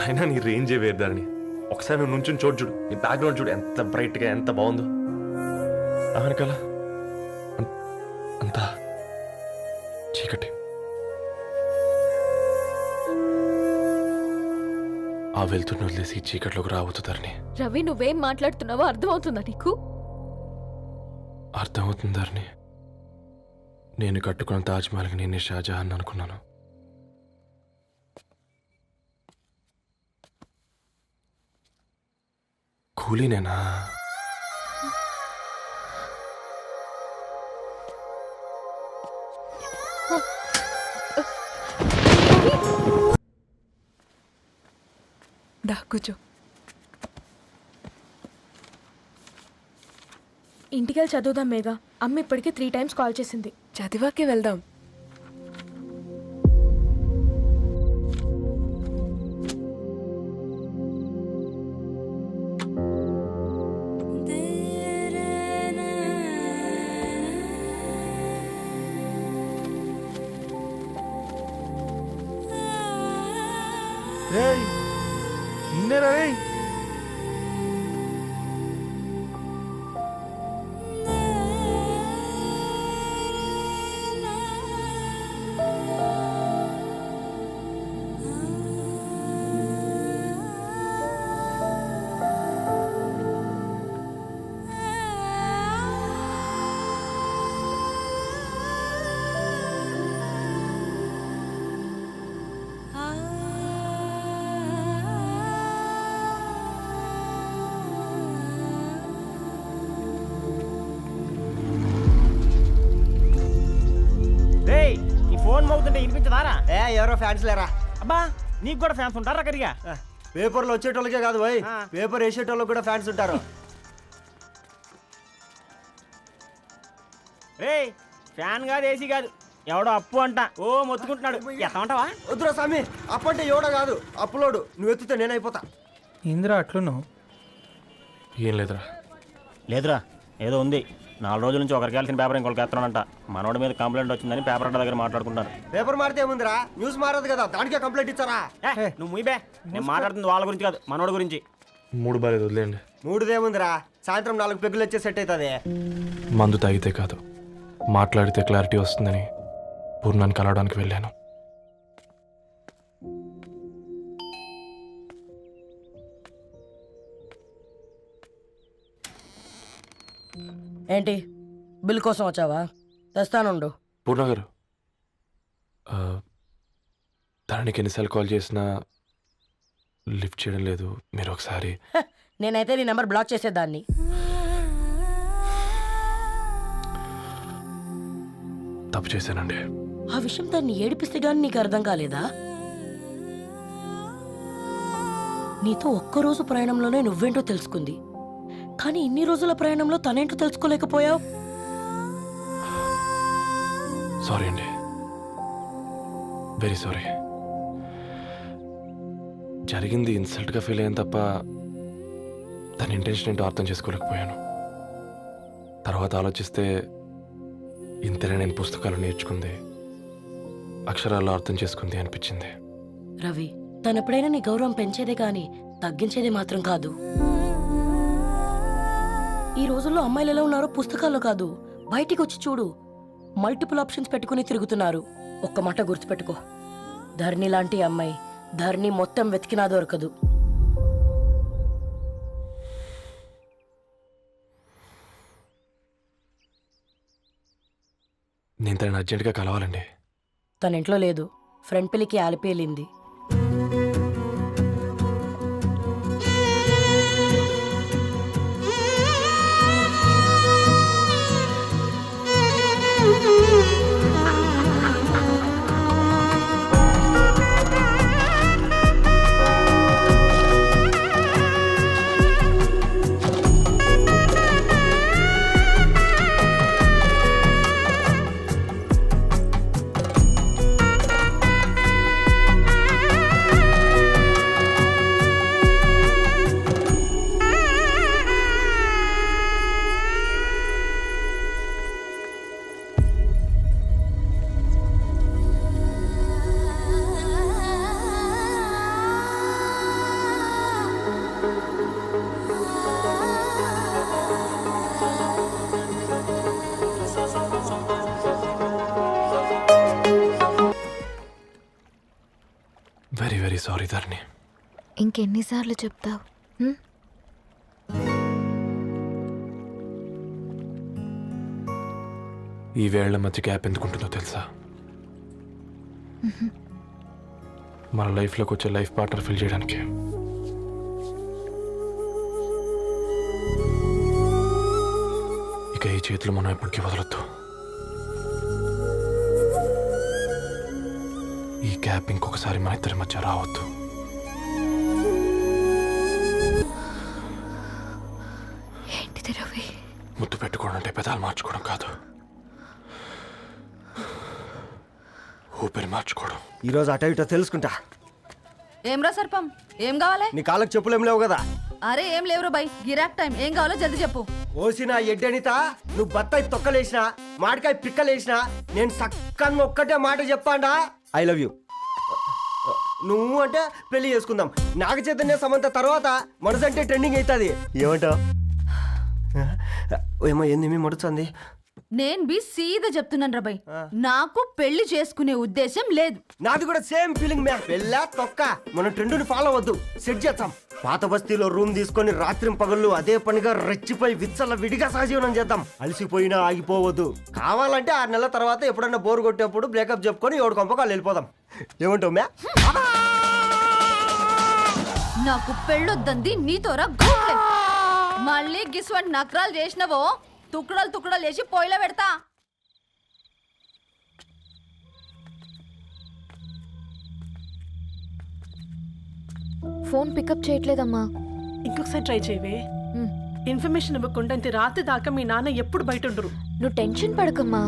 అయినా నీ రేంజే వేరు ధరణి. ఒకసారి నువ్వు నుంచుని చూడు, నీ బ్యాక్గ్రౌండ్ చూడు ఎంత బ్రైట్గా, ఎంత బాగుందో. వెనకాల అంతా చీకటి. ఆ వెళ్తున్న వదిలేసి ఈ చీకట్లోకి రాబోతుందని రవి నువ్వేం మాట్లాడుతున్నావో అర్థమవుతుందా నీకు? అర్థమవుతుందని నేను కట్టుకున్న తాజ్మహల్కి నేనే షాజహాన్ అనుకున్నాను. కూలీనేనా? దా కూర్చో. ఇంటికెళ్ళి చదువుదాం మేఘా. అమ్మ ఇప్పటికే 3 times కాల్ చేసింది. చదివాకే వెళ్దాం. ఫోన్ మోగుతుంటే వినిపించదారా? ఎవరో ఫ్యాన్స్ లేరా? అబ్బా నీకు కూడా ఫ్యాన్స్ ఉంటారా కరిగా? పేపర్లో వచ్చేటోళ్ళకే కాదు పోయి, పేపర్ వేసేటోళ్ళకి కూడా ఫ్యాన్స్ ఉంటారు. రే ఫ్యాన్ కాదు, ఏసీ కాదు, ఎవడో అప్పు అంట ఓ మొత్తుకుంటున్నాడు. ఎత్తమంటావా? వద్దురా స్వామి, అప్పంటే ఎవడో కాదు, అప్పులోడు. నువ్వు ఎత్తుతే నేనైపోతా. ఇందిరా అట్లును ఏం లేదురా. లేదురా ఏదో ఉంది. 4 రోజుల నుంచి ఒకరికి వెళ్ళిన పేపర్ ఇంకొకరికి ఎత్తనంట. మనోడి మీద కంప్లైంట్ వచ్చిందని పేపర్ అడ్డ దగ్గర మాట్లాడుకుంటారు. పేపర్ మారితే ఏముందిరా, న్యూస్ మారదు కదా, దానికే కంప్లైంట్ ఇచ్చారా? నువ్వు ముయ్యబే, నేను మాట్లాడుతుంది వాళ్ళ గురించి కాదు, మనోడి గురించి. 3 బాలేదు, వదిలేండి. 3దేముందిరా, సాయంత్రం 4 పెగ్గులు వచ్చే సెట్ అవుతుంది. మందు తాగితే కాదు, మాట్లాడితే క్లారిటీ వస్తుందని పూర్ణాన్ని కలవడానికి వెళ్ళాను. ఏంటి బిల్ కోసం వచ్చావా? తెస్తానుండు. పూర్ణ గారు, తనకి ఎన్నిసార్లు కాల్ చేసినా లిఫ్ట్ చేయడం లేదు. మీరు ఒకసారి. నేనైతే నీ నెంబర్ బ్లాక్ చేసేదాన్ని. తప్పు చేశానండి. ఆ విషయం దాన్ని ఏడిపిస్తే గానీ నీకు అర్థం కాలేదా? నీతో ఒక్కరోజు ప్రయాణంలోనే నువ్వేంటో తెలుసుకుంది, కానీ ఇన్ని రోజుల ప్రయాణంలో తనేంటో తెలుసుకోలేకపోయావు. సారీ అండి, వెరీ సారీ. జరిగింది ఇన్సల్ట్గా ఫీల్ అయ్యాను తప్ప తన ఇంటెన్షన్ ఏంటో అర్థం చేసుకోలేకపోయాను. తర్వాత ఆలోచిస్తే ఇంతనే నేను పుస్తకాలు నేర్చుకుంది, అక్షరాల్లో అర్థం చేసుకుంది అనిపించింది. రవి, తనెప్పుడైనా నీ గౌరవం పెంచేదే కానీ తగ్గించేదే మాత్రం కాదు. ఈ రోజుల్లో అమ్మాయిలు ఎలా ఉన్నారో పుస్తకాల్లో కాదు, బయటికి వచ్చి చూడు. మల్టిపుల్ ఆప్షన్స్ పెట్టుకుని తిరుగుతున్నారు. ఒక్క మాట గుర్తుపెట్టుకో, ధరణి లాంటి అమ్మాయి ధరణి మొత్తం వెతికినా దొరకదు. నేను తనని అర్జెంటుగా కలవాలండి. తన ఇంట్లో లేదు, ఫ్రెండ్ పెళ్ళికి ఆలిపేలింది. వెరీ వెరీ సారీ ధరణి. ఇంకెన్నిసార్లు చెప్తావు? ఈ వేళ్ల మధ్య గ్యాప్ ఎందుకుంటుందో తెలుసా? మన లైఫ్లోకి వచ్చే లైఫ్ పార్ట్నర్ ఫిల్ చేయడానికి. ఇక ఈ చేతులు మనం ఎప్పటికీ వదలొద్దు. ఈ గ్యాప్ ఇంకొకసారి మన ఇద్దరి మధ్య రావద్దు. ఏంటిది రవి? ముద్దు పెట్టుకోవడం అంటే పెదాలు మార్చుకోవడం కాదు, ఊపిరి మార్చుకోవడం. ఈరోజు అటో ఇటో తెలుసుకుంటా. ఏం రా సర్పం, ఏం కావాలి? నీ కాళ్ళకి చెప్పులేం లేవు కదా? అరే ఏం లేవురా బై, గిరాక్ టైం. ఏం కావాలో జల్దీ చెప్పు. ఓసిన ఎడ్డనిత, నువ్వు బత్తాయి తొక్కలేసినా మాడికాయ పిక్కలేసినా నేను సక్కగా ఒక్కటే మాట చెప్పాండా, ఐ లవ్ యూ. నువ్వు అంటే పెళ్లి చేసుకుందాం. నాగ చైతన్య సమంత తర్వాత మనసంటే ట్రెండింగ్ అవుతుంది. ఏమంటావు? ఏమో ఏంది మడుతుంది? నేను బి సీదా చెప్తున్నాను రా బై, నాకు పెళ్లి చేసుకునే ఉద్దేశం లేదు. నాది కూడా సేమ్ ఫీలింగ్ మ్యా. పెళ్ళా తొక్క, మనం ట్రెండ్ని ఫాలో అవ్వద్దు, సెట్ చేద్దాం. పాత బస్తీలో రూమ్ తీసుకొని రాత్రి పగళ్ళు అదే పనిగా రెచ్చిపోయి విచ్చల విడిగా సహజీవనం చేద్దాం. అలసిపోయినా ఆగిపోవద్దు. కావాలంటే 6 నెలల తర్వాత ఎప్పుడన్నా బోర్ కొట్టేప్పుడు బ్రేకప్ చెప్పుకొని ఎవడు కొంపకాలు వెళ్ళిపోదాం. ఏమంటావు మ్యా? నాకు పెళ్ళొద్దంది నీతోరా గూట్లే. మళ్ళీ గిస్వంటి నకరాలు చేసినవో తుక్కడలు తుక్కడలు వేసి పొయ్యిలో పెడతా. ఫోన్ పికప్ చేయట్లేదమ్మా. ఇంకొకసారి ట్రై చేయవే. ఇన్ఫర్మేషన్ ఇవ్వకుండా ఇంత రాత్రి దాకా మీ నాన్న ఎప్పుడు బయట ఉండరు. నువ్వు టెన్షన్ పడకమ్మా.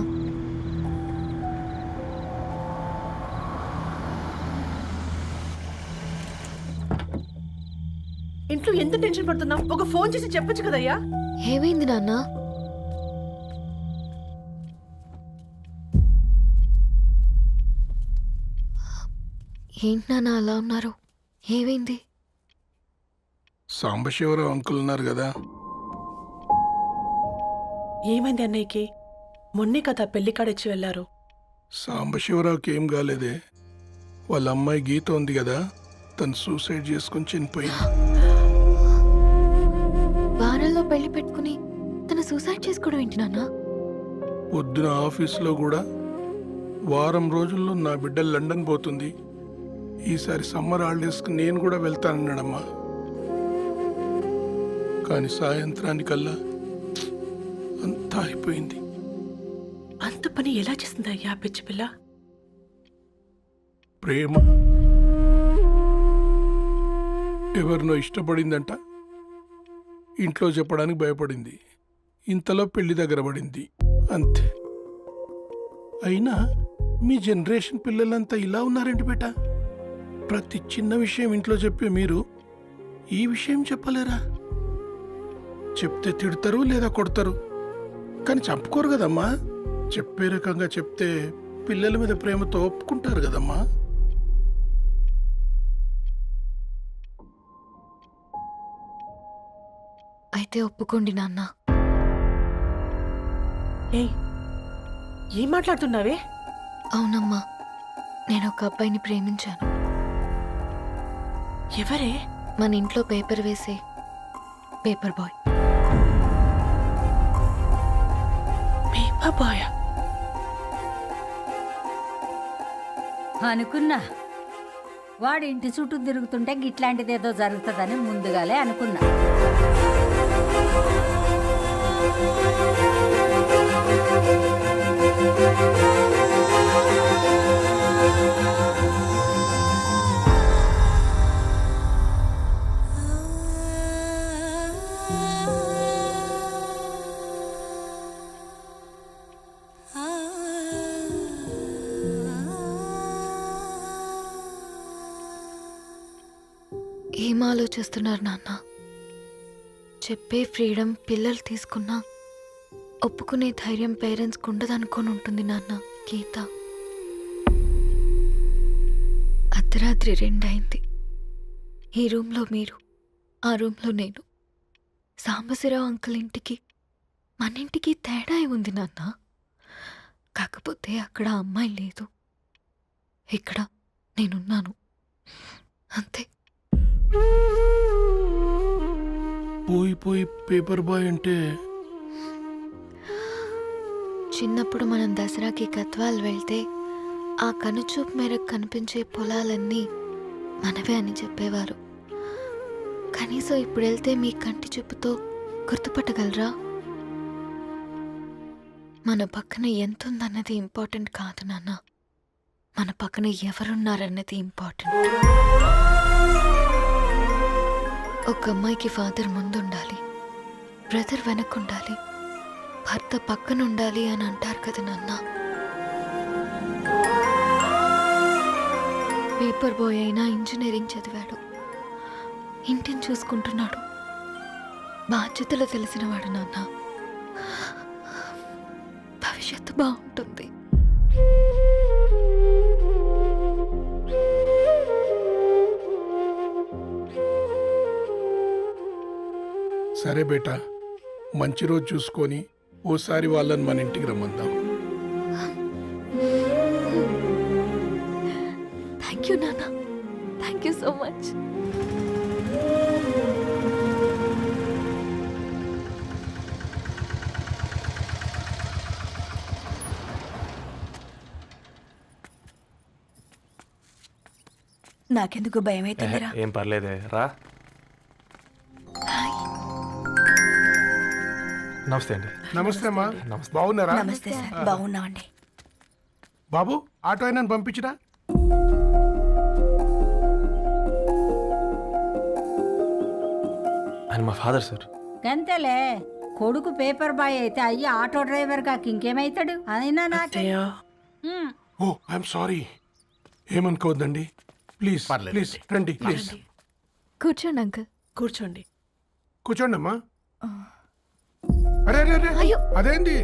ఇంట్లో ఎంత టెన్షన్ పడుతున్నావు? ఒక ఫోన్ చేసి చెప్పొచ్చు కదయ్యా. ఏమైంది నాన్న? ఏంటి నాన్న అలా ఉన్నారు? ఏమైంది? సాంబశివరావు అంకుల్ ఉన్నారు కదా, ఏమైంది అన్నయ్యకి? మొన్నే కదా పెళ్లి కాడిచ్చి వెళ్ళారు. సాంబశివరావుకి ఏం కాలేదే. వాళ్ళ అమ్మాయి గీత ఉంది కదా, తను సూసైడ్ చేసుకుని చనిపోయింది. వారాల్లో పెళ్లి పెట్టుకుని తను సూసైడ్ చేసుకోవడం ఏంటి నాన్న? పొద్దున ఆఫీస్లో కూడా వారం రోజుల్లో నా బిడ్డ లండన్ పోతుంది, ఈసారి సమ్మర్ హాలిడేస్కి నేను కూడా వెళ్తానన్నాడమ్మా. కానీ సాయంత్రానికల్లా అంతా అయిపోయింది. అంత పని ఎలా చేస్తుందయ్యా పిచ్చి పిల్ల? ప్రేమ ఎవరినో ఇష్టపడిందంట, ఇంట్లో చెప్పడానికి భయపడింది. ఇంతలో పెళ్లి దగ్గర పడింది, అంతే. అయినా మీ జనరేషన్ పిల్లలంతా ఇలా ఉన్నారండి బేట. ప్రతి చిన్న విషయం ఇంట్లో చెప్పే మీరు ఈ విషయం చెప్పలేరా? చెప్తే తిడతారు లేదా కొడతారు, కానీ చంపుకోరు కదమ్మా. చెప్పే రకంగా చెప్తే పిల్లల మీద ప్రేమతో ఒప్పుకుంటారు కదమ్మా. అయితే ఒప్పుకోండి నాన్న. ఏం మాట్లాడుతున్నావే? అవునమ్మా, నేను ఒక అబ్బాయిని ప్రేమించాను. ఎవరే? మన ఇంట్లో పేపర్ వేసే పేపర్ బాయ్. పేపర్ బాయ్ అనుకున్నా. వాడి ఇంటి చుట్టూ తిరుగుతుంటే గిట్లాంటిదేదో జరుగుతుందని ముందుగాలే అనుకున్నా. ఏం ఆలోచిస్తున్నారు నాన్న? చెప్పే ఫ్రీడమ్ పిల్లలు తీసుకున్నా ఒప్పుకునే ధైర్యం పేరెంట్స్కి ఉండదనుకొని ఉంటుంది నాన్న. గీత అర్ధరాత్రి 2 అయింది. ఈ రూమ్లో మీరు, ఆ రూమ్లో నేను. సాంబశివరావు అంకుల్ ఇంటికి మన ఇంటికి తేడా ఉంది నాన్న. కాకపోతే అక్కడ అమ్మాయి లేదు, ఇక్కడ నేనున్నాను, అంతే. పోయి పేపర్ బాయ్ అంటే చిన్నప్పుడు మనం దసరాకి గద్వాల్ వెళ్తే ఆ కనుచూపు మేరకు కనిపించే పొలాలన్నీ మనవే అని చెప్పేవారు. కనీసం ఇప్పుడు వెళ్తే మీ కంటి చూపుతో గుర్తుపట్టగలరా? మన పక్కన ఎంతుందన్నది ఇంపార్టెంట్ కాదు నాన్న, మన పక్కన ఎవరున్నారన్నది ఇంపార్టెంట్. ఒక అమ్మాయికి ఫాదర్ ముందుండాలి, బ్రదర్ వెనకుండాలి, భర్త పక్కన ఉండాలి అని అంటారు కదా నాన్న. పేపర్ బాయ్ అయినా ఇంజనీరింగ్ చదివాడు, ఇంటిని చూసుకుంటున్నాడు, బాధ్యతలు తెలిసినవాడు నాన్న. భవిష్యత్తు బాగుంటుంది. సరే బేటా, మంచి రోజు చూసుకొని ఓసారి వాళ్ళని మన ఇంటికి రమ్మందాం. థ్యాంక్ యూ నాన్న, థ్యాంక్ యూ సో మచ్. నాకెందుకు భయం అవుతుందిరా. ఏం పర్లేదే, రా. నమస్తే అండి. నమస్తే అమ్మా, బాగున్నారా? నమస్తే సార్, బాగున్నామండి. బాబు, ఆటో అయినా పంపించరా? ఆయన మా ఫాదర్ సార్. గంతేలే, కొడుకు పేపర్ బాయ్ అయితే అయ్యి ఆటో డ్రైవర్ కాకి ఇంకేమైతాడు? అయినా నాకు అత్తయ్య, ఓ ఐఎమ్ సారీ, ఏమనుకోవద్దండి. ప్లీజ్ ప్లీజ్ రండి, ప్లీజ్ కూర్చోండి అంకుల్. కూర్చోండి. కూర్చోండి అమ్మా. అరే అరే అరే, అదేంది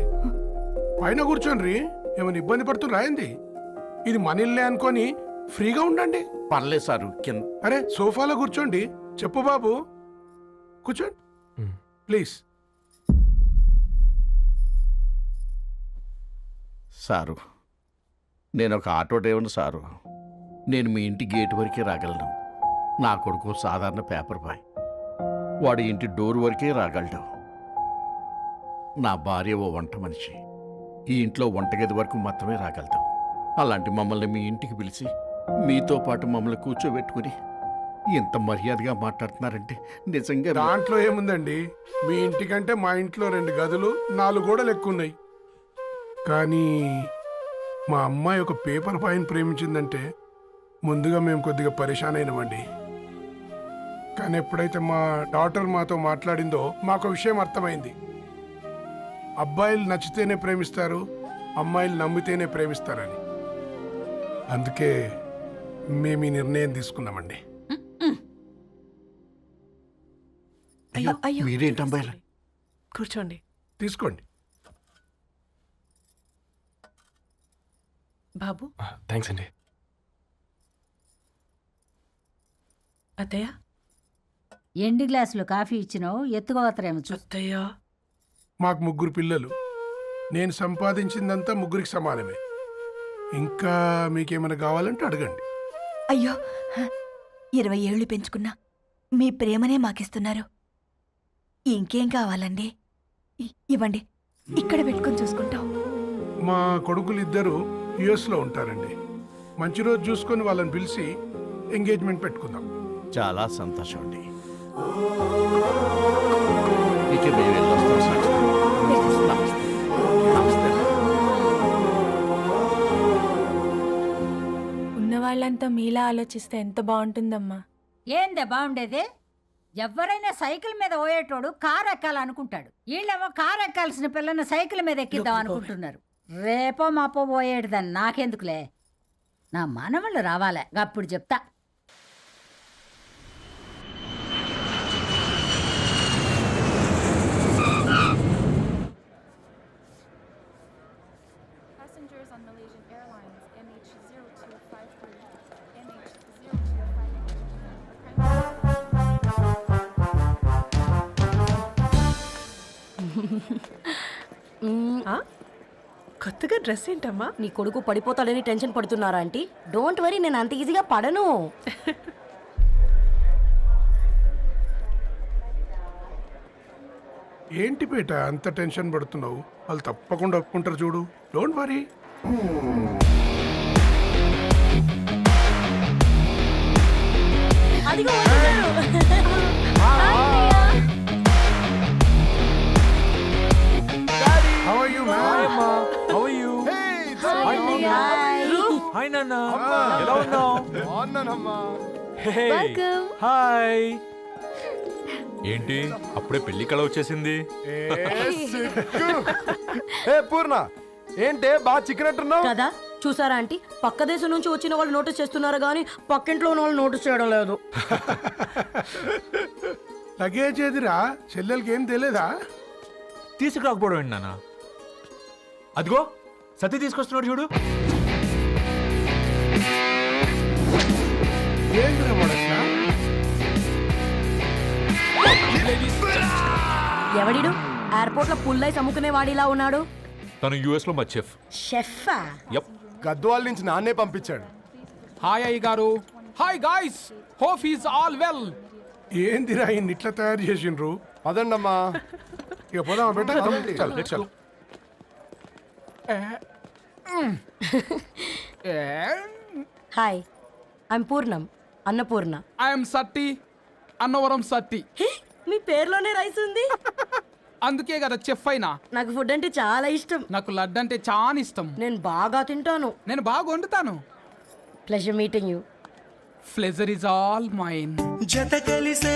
పైన కూర్చోండి, ఏమైనా ఇబ్బంది పడుతున్నా ఏంది? ఇది మన ఇల్లే అనుకొని ఫ్రీగా ఉండండి. పర్లేదు సారు, కింద. అరే సోఫాలో కూర్చోండి. చెప్పు బాబు, కూర్చోండి ప్లీజ్. సారు, నేను ఒక ఆటో డ్రైవర్ని సారు. నేను మీ ఇంటి గేట్ వరకే రాగలను. నా కొడుకు సాధారణ పేపర్ బాయ్, వాడి ఇంటి డోర్ వరకే రాగలడు. నా భార్య ఓ వంట మనిషి, ఈ ఇంట్లో వంటగది వరకు మాత్రమే రాగలదు. అలాంటి మమ్మల్ని మీ ఇంటికి పిలిచి మీతో పాటు మమ్మల్ని కూర్చోబెట్టుకుని ఇంత మర్యాదగా మాట్లాడుతున్నారంటే నిజంగా దాంట్లో ఏముందండి, మీ ఇంటికంటే మా ఇంట్లో 2 గదులు 4 గోడలు ఎక్కువ ఉన్నాయి. కానీ మా అమ్మాయి ఒక పేపర్ బాయ్ని ప్రేమించిందంటే ముందుగా మేము కొద్దిగా పరేషాన్ అయినామండి. కానీ ఎప్పుడైతే మా డాటర్ మాతో మాట్లాడిందో మాకు విషయం అర్థమైంది. అబ్బాయిలు నచ్చితేనే ప్రేమిస్తారు, అమ్మాయిలు నమ్మితేనే ప్రేమిస్తారని. అందుకే మేము ఈ నిర్ణయం తీసుకున్నామండి. అయ్యో అయ్యో, మీరేంటి అమ్మాయిలు? కూర్చోండి. తీసుకోండి. బాబు. థ్యాంక్స్ అండి. అత్తయ్య, ఎండి గ్లాసులో కాఫీ ఇచ్చినావు, ఎత్తుకోవతరేమో చూ. అత్తయ్య, మాకు 3 పిల్లలు. నేను సంపాదించిందంతా 3కి సమానమే. ఇంకా మీకేమైనా కావాలంటే అడగండి. అయ్యో, 20 ఏళ్ళు పెంచుకున్నా మీ ప్రేమనే మాకిస్తున్నారు. ఇంకేం కావాలండి? ఇవ్వండి, ఇక్కడ పెట్టుకొని చూసుకుంటాం. మా కొడుకులు 2 యుఎస్లో ఉంటారండి. మంచి రోజు చూసుకొని వాళ్ళని పిలిచి ఎంగేజ్మెంట్ పెట్టుకుందాం. చాలా సంతోషం అండి. ఇక మేము వెళ్ళొస్తాం సార్. నమస్తే. నమస్తే. ఉన్నవాళ్ళంతా మీలా ఆలోచిస్తే ఎంత బాగుంటుందమ్మా. ఏందే బాగుండేది? ఎవరైనా సైకిల్ మీద పోయేటోడు కారు ఎక్కాలనుకుంటాడు. వీళ్ళేమో కారు ఎక్కాల్సిన పిల్లని సైకిల్ మీద ఎక్కిద్దాం అనుకుంటున్నారు. రేపో మాపో పోయేటిదని నాకెందుకులే, నా మనవాళ్ళు రావాలే, అప్పుడు చెప్తా. కొత్తగా డ్రెస్ ఏంటమ్మా? నీ కొడుకు పడిపోతాడని టెన్షన్ పడుతున్నారా ఆంటీ? డోంట్ వరీ, నేను అంత ఈజీగా పడను. ఏంటి పేట అంత టెన్షన్ పడుతున్నావు? వాళ్ళు తప్పకుండా ఒప్పుకుంటారు చూడు. Don't worry. అదిగో వచ్చేసారు. How are you, man? How are you? Hi నాన్న, ఎలా ఉన్నావు? హాయ్. ఏంటి అప్పుడే పెళ్లి కళ వచ్చేసింది? పూర్ణ ఏంటే బాగా చిక్కినట్టున్నావు కదా చూసారా ఆంటీ, పక్క దేశం నుంచి వచ్చిన వాళ్ళు నోటీస్ చేస్తున్నారు కానీ పక్కింట్లో ఉన్న వాళ్ళు నోటీస్ చేయడం లేదు. లగేజ్ ఏదిరా? చెల్లెలకి ఏం తెలియదా? తీసుకురాకపోవడం ఏంటి నాన్న? అదిగో సతీ తీసుకొస్తున్నాడు చూడు. ఏందిరా వాడట్లా? ఎవడిడు ఎయిర్పోర్ట్ లో పుల్లైస్ అమ్ముకునే వాడిలా ఉన్నాడు? తను యుఎస్ లో మా చెఫ్. షెఫా? యప్. గద్వాల నుంచి నాన్నే పంపించాడు. హాయ్ అయ్య గారు. Hi guys, hope is all well. ఏందిరా ఇన్ని ఇట్లా తయారు చేసిండ్రు? అదండమ్మా. ఇక పోదామా బెట్ట? చల్. Hi, I'm Purnam, Annapurna. I'm Satti, Annavaram Satti. మీ పేర్లోనే రైస్ ఉంది. అందుకే కదా చెఫ్ అయినా. నాకు ఫుడ్ అంటే చాలా ఇష్టం. నాకు లడ్డు అంటే చాలా ఇష్టం. నేను బాగా తింటాను. నేను బాగా వండుతాను. Pleasure meeting you. Pleasure is all mine. జత కలిసే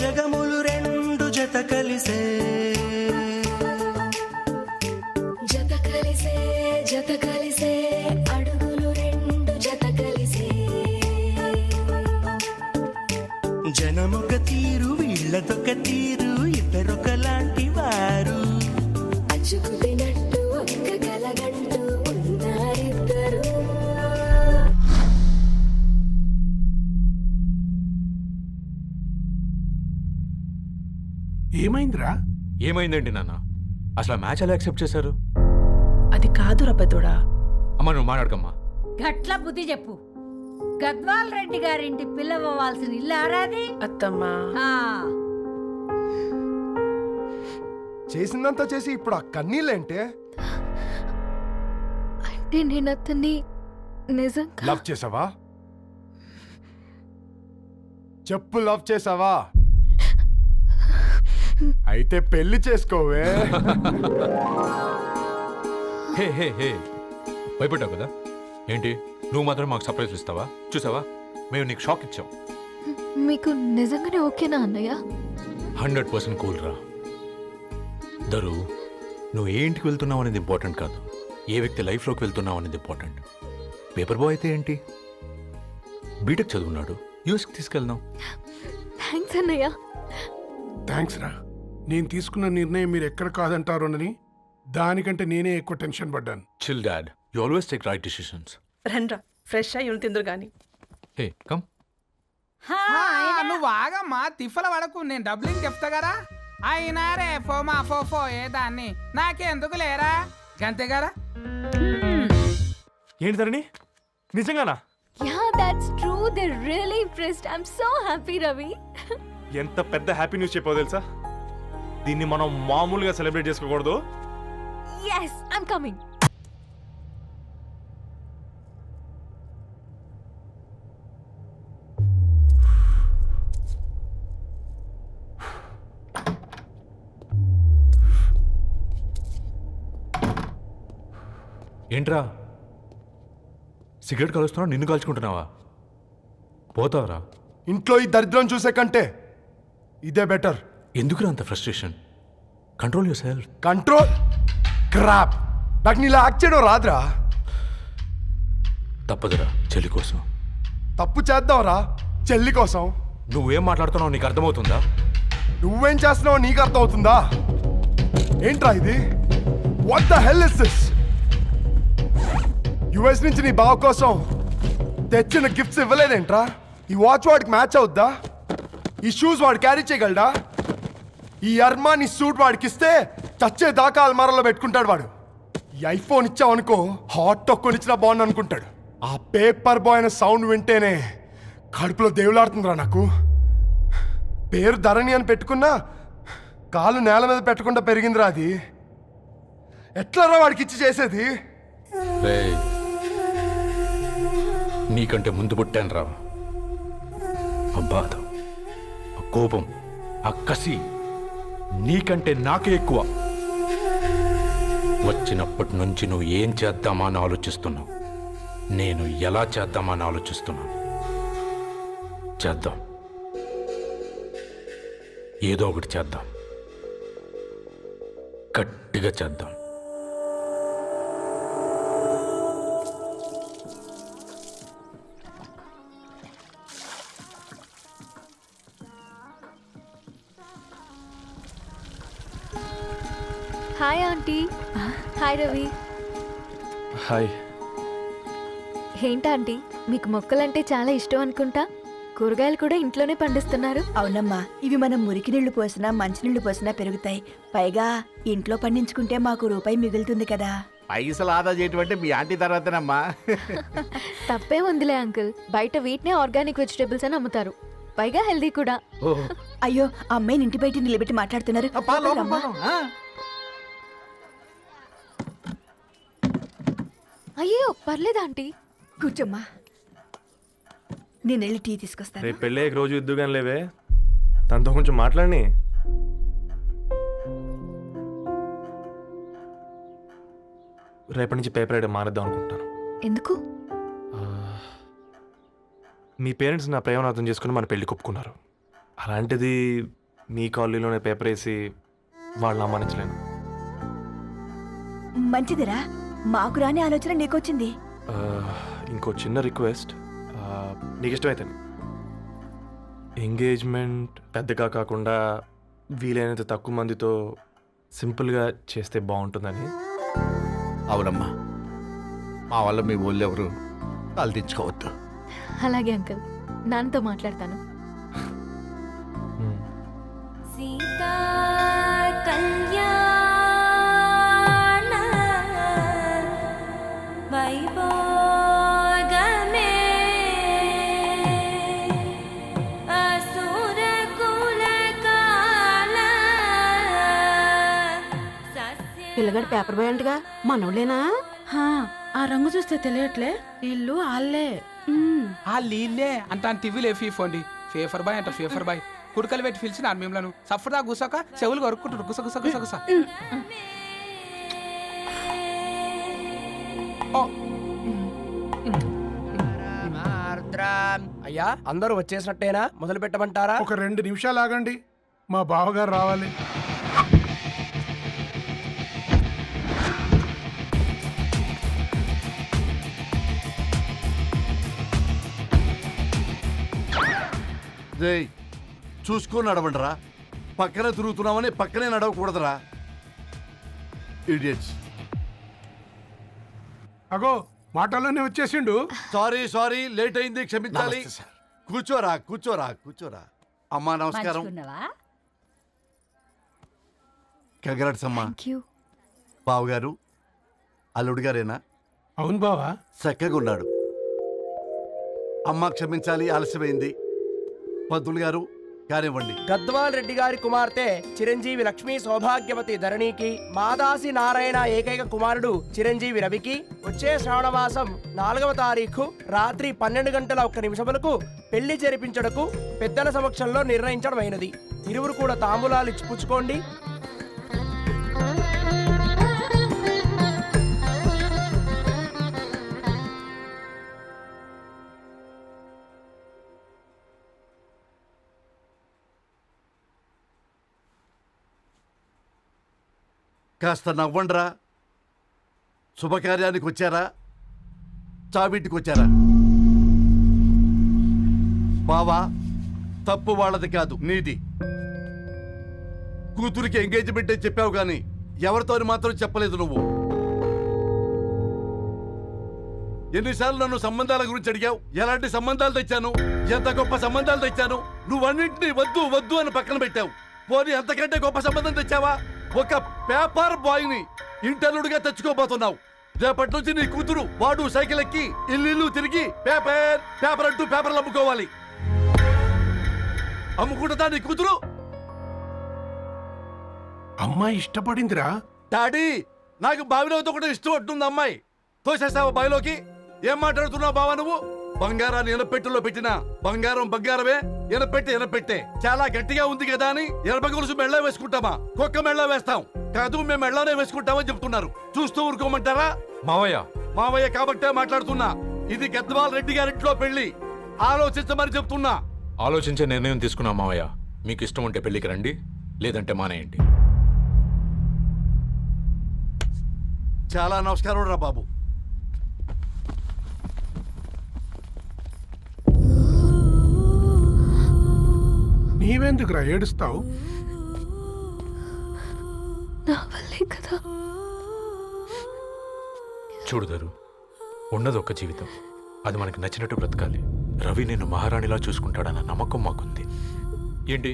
జగములు రెండు జత కలిసే అడుగులు రెండు జత కలిసే జనమొక తీరు వీళ్ళదొక తీరు ఇద్దరొకలాంటి వారు అచ్చుకుతినట్టు ఒక్క కలగంటూ ఉన్నారిద్దరు. ఏమైందిరా? ఏమైందేంటి నాన్న? అసలు ఆ మ్యాచ్ ఎలా యాక్సెప్ట్ చేశారు? అది కాదురా పెద్దోడా. అమ్మ నువ్వు మాట్లాడకమ్మా. గట్ల బుద్ధి చెప్పు. గద్వాల్ రెడ్డి గారింటి పిల్లవ్వాల్సిన ఇల్లు ఆరాది. అత్తమ్మా, చేసిందంతా చేసి ఇప్పుడు ఆ కన్నీళ్ళేంటే? అంటే నేను అతన్ని నిజంగా లవ్ చేసావా? చెప్పు, లవ్ చేసావా? అయితే పెళ్లి చేసుకోవే. హే హే హే, భయపడ్డావు కదా? ఏంటి నువ్వు మాత్రం మాకు సర్ప్రైజ్ ఇస్తావా? చూసావా, మేము నీకు షాక్ ఇచ్చాం. మీకు నిజంగానే ఓకేనా అన్నయ్య? 100% కూల్ రా. దరు, నువ్వు ఏ ఇంటికి వెళ్తున్నావు అనేది ఇంపార్టెంట్ కాదు, ఏ వ్యక్తి లైఫ్లోకి వెళ్తున్నావు అనేది ఇంపార్టెంట్. పేపర్ బాయ్ అయితే ఏంటి, బీటెక్ చదువున్నాడు, యూఎస్కి తీసుకెళ్దాం. థ్యాంక్స్ అన్నయ్య. థ్యాంక్స్ రా. నేను తీసుకున్న నిర్ణయం మీరు ఎక్కడ కాదంటారోనని దానికంటే నేనే ఎక్కువ టెన్షన్ పడ్డాను. Chill dad, you always take right decisions. రండ్రా ఫ్రెష్ అయ్యి తిందురు గాని. Hey come. నువ్వు ఆగమ్మా, తిఫల పడకు. నేను డబ్లింగ్ చెప్తా కదా. అయినా రే ఫో ఏ దాన్ని నాకెందుకు లేరా గంతే కదా. ఏంటి ధరణి, నిజంగానా? Yeah, that's true. They're really impressed. I'm so happy, Ravi. ఎంత పెద్ద హ్యాపీ న్యూస్ చెప్పావు తెలుసా? దీన్ని మనం మామూలుగా సెలబ్రేట్ చేసుకోకూడదు. Yes, I'm coming. ఏంట్రా సిగరెట్ కాలుస్తున్నావు, నిన్ను కాల్చుకుంటున్నావా? పోతావరా? ఇంట్లో ఈ దరిద్రం చూసే కంటే ఇదే బెటర్. ఎందుకురా అంత frustration? Control your self. Control crap. నాకు నీలా యాక్ట్ చేయడం రాదురా. తప్పదురా, చెల్లి కోసం. తప్పు చేద్దాంరా చెల్లి కోసం. నువ్వేం మాట్లాడుతున్నావు నీకు అర్థమవుతుందా? నువ్వేం చేస్తున్నావో నీకు అర్థం అవుతుందా? ఏంట్రా ఇది? What the hell is this? US నుంచి నీ బావ కోసం తెచ్చిన గిఫ్ట్స్ ఇవ్వలేదేంట్రా? ఈ వాచ్ వాడికి మ్యాచ్ అవుద్దా? ఈ షూస్ వాడు క్యారీ చేయగలడా? ఈ అర్మానీ సూట్ వాడికి ఇస్తే చచ్చే దాకా అల్మారాలో పెట్టుకుంటాడు వాడు. ఈ ఐఫోన్ ఇచ్చావనుకో హాట్ టొక్కని ఇచ్చినా బాగుంది అనుకుంటాడు. ఆ పేపర్ బాయ్ అనే సౌండ్ వింటేనే కడుపులో దేవులాడుతుందిరా నాకు. పేరు ధరణి అని పెట్టుకున్నా కాలు నేల మీద పెట్టకుండా పెరిగిందిరా అది. ఎట్లారా వాడికి ఇచ్చి చేసేది? నీకంటే ముందు పుట్టాను రా. ఆ బాధ, ఆ కోపం, ఆ కసి నీకంటే నాకే ఎక్కువ. వచ్చినప్పటి నుంచి నువ్వు ఏం చేద్దామా అని ఆలోచిస్తున్నావు, నేను ఎలా చేద్దామా అని ఆలోచిస్తున్నాను. చేద్దాం, ఏదో ఒకటి చేద్దాం, గట్టిగా చేద్దాం. Hi aunty. Hi Ravi. Hi. ఏంటా ఆంటీ, మీకు మొక్కలంటే చాలా ఇష్టం అనుకుంటా. కూరగాయలు కూడా ఇంట్లోనే పండిస్తున్నారు. అవునమ్మా, ఇవి మనం మురికి నీళ్లు పోసినా మంచినీళ్లు పోసినా పెరుగుతాయి. పైగా ఇంట్లో పండించుకుంటే మాకు రూపాయి మిగులుతుంది కదా. పైసలు ఆదా చేయటం అంటే మీ ఆంటీ తర్వాతనమ్మా. తప్పే ఉందిలే అంకుల్, బయట వీటినే ఆర్గానిక్ వెజిటేబుల్స్ అని అమ్ముతారు, పైగా హెల్దీ కూడా. అయ్యో, అమ్మాయిని ఇంటి బయట నిలబెట్టి మాట్లాడుతున్నారు. అయ్యో పర్లేదు ఆంటీ. కూర్చోమ్మా, నేను వెళ్ళి టీ తీసుకొస్తాను. రేపు పెళ్ళే రోజు ఇద్దుగాని లేవే, తనతో కొంచెం మాట్లాడి. రేపటి నుంచి పేపర్ వేయడం మానేద్దాం అనుకుంటాను. ఎందుకు? మీ పేరెంట్స్ నా ప్రేమను అర్థం చేసుకుని మన పెళ్లి ఒప్పుకున్నారు. అలాంటిది మీ కాలనీలోనే పేపర్ వేసి వాళ్ళని అమ్మానించలేను. మంచిదిరా, మాకు రాని ఆలోచన నీకొచ్చింది. ఇంకో చిన్న రిక్వెస్ట్, నీకు ఇష్టమైతే ఎంగేజ్మెంట్ పెద్దగా కాకుండా వీలైనంత తక్కువ మందితో సింపుల్గా చేస్తే బాగుంటుందని. అవునమ్మా, మా వల్ల మీ ఊళ్ళో ఎవరు కాలు తెచ్చుకోవద్దు. అలాగే అంకుల్, నాన్నతో మాట్లాడతాను. సీతా కళ్యాణ వైభోగమే అసుర కుల కాల. పిల్లగాడు పేపర్ బాయ్ అంటగా, మనోళ్ళేనా? ఆ రంగు చూస్తే తెలియట్లే. ఇల్లు ఆళ్ళే. ఆ లీల్లే అంత టీవీలే ఫీఫోండి. ఫేఫర్ బాయ్ అంట, ఫేఫర్ బాయ్. కుడుకలు పెట్టి పిలిచిన మిమ్మల్ని సఫర్దా గుసక చెవులు కొరుక్కుంటారు. గుస గుస గుస గుస. అయ్యా, అందరూ వచ్చేసినట్టేనా? మొదలు పెట్టమంటారా? ఒక 2 నిమిషాలు ఆగండి, మా బావగారు రావాలి. చూసుకొని నడవండిరా. పక్కనే తిరుగుతున్నామని పక్కనే నడవకూడదురా. ఇడియట్స్. అగో మాటల్లోనే వచ్చేసిండు. సారీ లేట్ అయింది, క్షమించాలి. కూర్చోరా కూర్చోరా కూర్చోరా. అమ్మా నమస్కారం. కంగ్రాట్స్ అమ్మా. బావగారు అల్లుడు గారేనా? అవును బావా. చక్కగా ఉన్నాడు. అమ్మ క్షమించాలి, ఆలస్యమైంది. పంతులు గారు కానివ్వండి. గద్వాల్ రెడ్డి గారి కుమార్తె చిరంజీవి లక్ష్మీ సౌభాగ్యవతి ధరణికి, మాదాసి నారాయణ ఏకైక కుమారుడు చిరంజీవి రవికి వచ్చే శ్రావణమాసం 4వ తారీఖు రాత్రి 12:01 పెళ్లి జరిపించడకు పెద్దల సమక్షంలో నిర్ణయించడమైనది. ఇరువురు కూడా తాంబూలాలు ఇచ్చి పుచ్చుకోండి. కాస్త నవ్వండ్రా. శుభకార్యానికి వచ్చారా, చావింటికి వచ్చారా? బావా, తప్పు వాళ్ళది కాదు, నీది. కూతురికి ఎంగేజ్మెంట్ అని చెప్పావు కానీ ఎవరితో మాత్రం చెప్పలేదు నువ్వు. ఎన్నిసార్లు నన్ను సంబంధాల గురించి అడిగావు? ఎలాంటి సంబంధాలు తెచ్చాను, ఎంత గొప్ప సంబంధాలు తెచ్చాను. నువ్వన్నింటినీ వద్దు వద్దు అని పక్కన పెట్టావు. పోనీ అంతకంటే గొప్ప సంబంధం తెచ్చావా? ఒక పేపర్ బాయ్ ని ఇంటర్లుడిగా తెచ్చుకోబోతున్నావు. రేపటి నుంచి నీ కూతురు వాడు సైకిల్ ఎక్కి ఇల్లు తిరిగి పేపర్ పేపర్ అంటూ పేపర్లు అమ్ముకోవాలి. అమ్ముకుంటుందా నీ కూతురు? అమ్మాయి ఇష్టపడిందిరా. డాడీ నాకు బావిలోతో కూడా ఇష్టం అంటుంది అమ్మాయి. తోసేస్తావా బావిలోకి? ఏం మాట్లాడుతున్నావు బావా నువ్వు? బంగారాన్ని ఎనపెట్టులో పెట్టినా బంగారం బంగారమే, ఎనపెట్టే చాలా గట్టిగా ఉంది కదా అని ఎనప గొలుసు మెళ్ళ వేసుకుంటామా? కుక్క మెళ్ళ వేస్తాం కాదు, మేము మెళ్ళనే వేసుకుంటామని చెప్తున్నారు. చూస్తూ ఊరుకోమంటారా? మావయ్య కాబట్టే మాట్లాడుతున్నా. ఇది గద్వాల్ రెడ్డి గారింట్లో పెళ్లి, ఆలోచించమని చెప్తున్నా. ఆలోచించే నిర్ణయం తీసుకున్నాం మావయ్య. మీకు ఇష్టం ఉంటే పెళ్లికి రండి, లేదంటే మానేయండి. చాలా నమస్కారం రా బాబు. నీవెందుకురా ఏడుస్తావు? నా వల్లే కదా. చూడుదరు, ఉన్నది ఒక్క జీవితం, అది మనకి నచ్చినట్టు బ్రతకాలి. రవి నేను మహారాణిలా చూసుకుంటాడన్న నమ్మకం మాకుంది. ఏంటి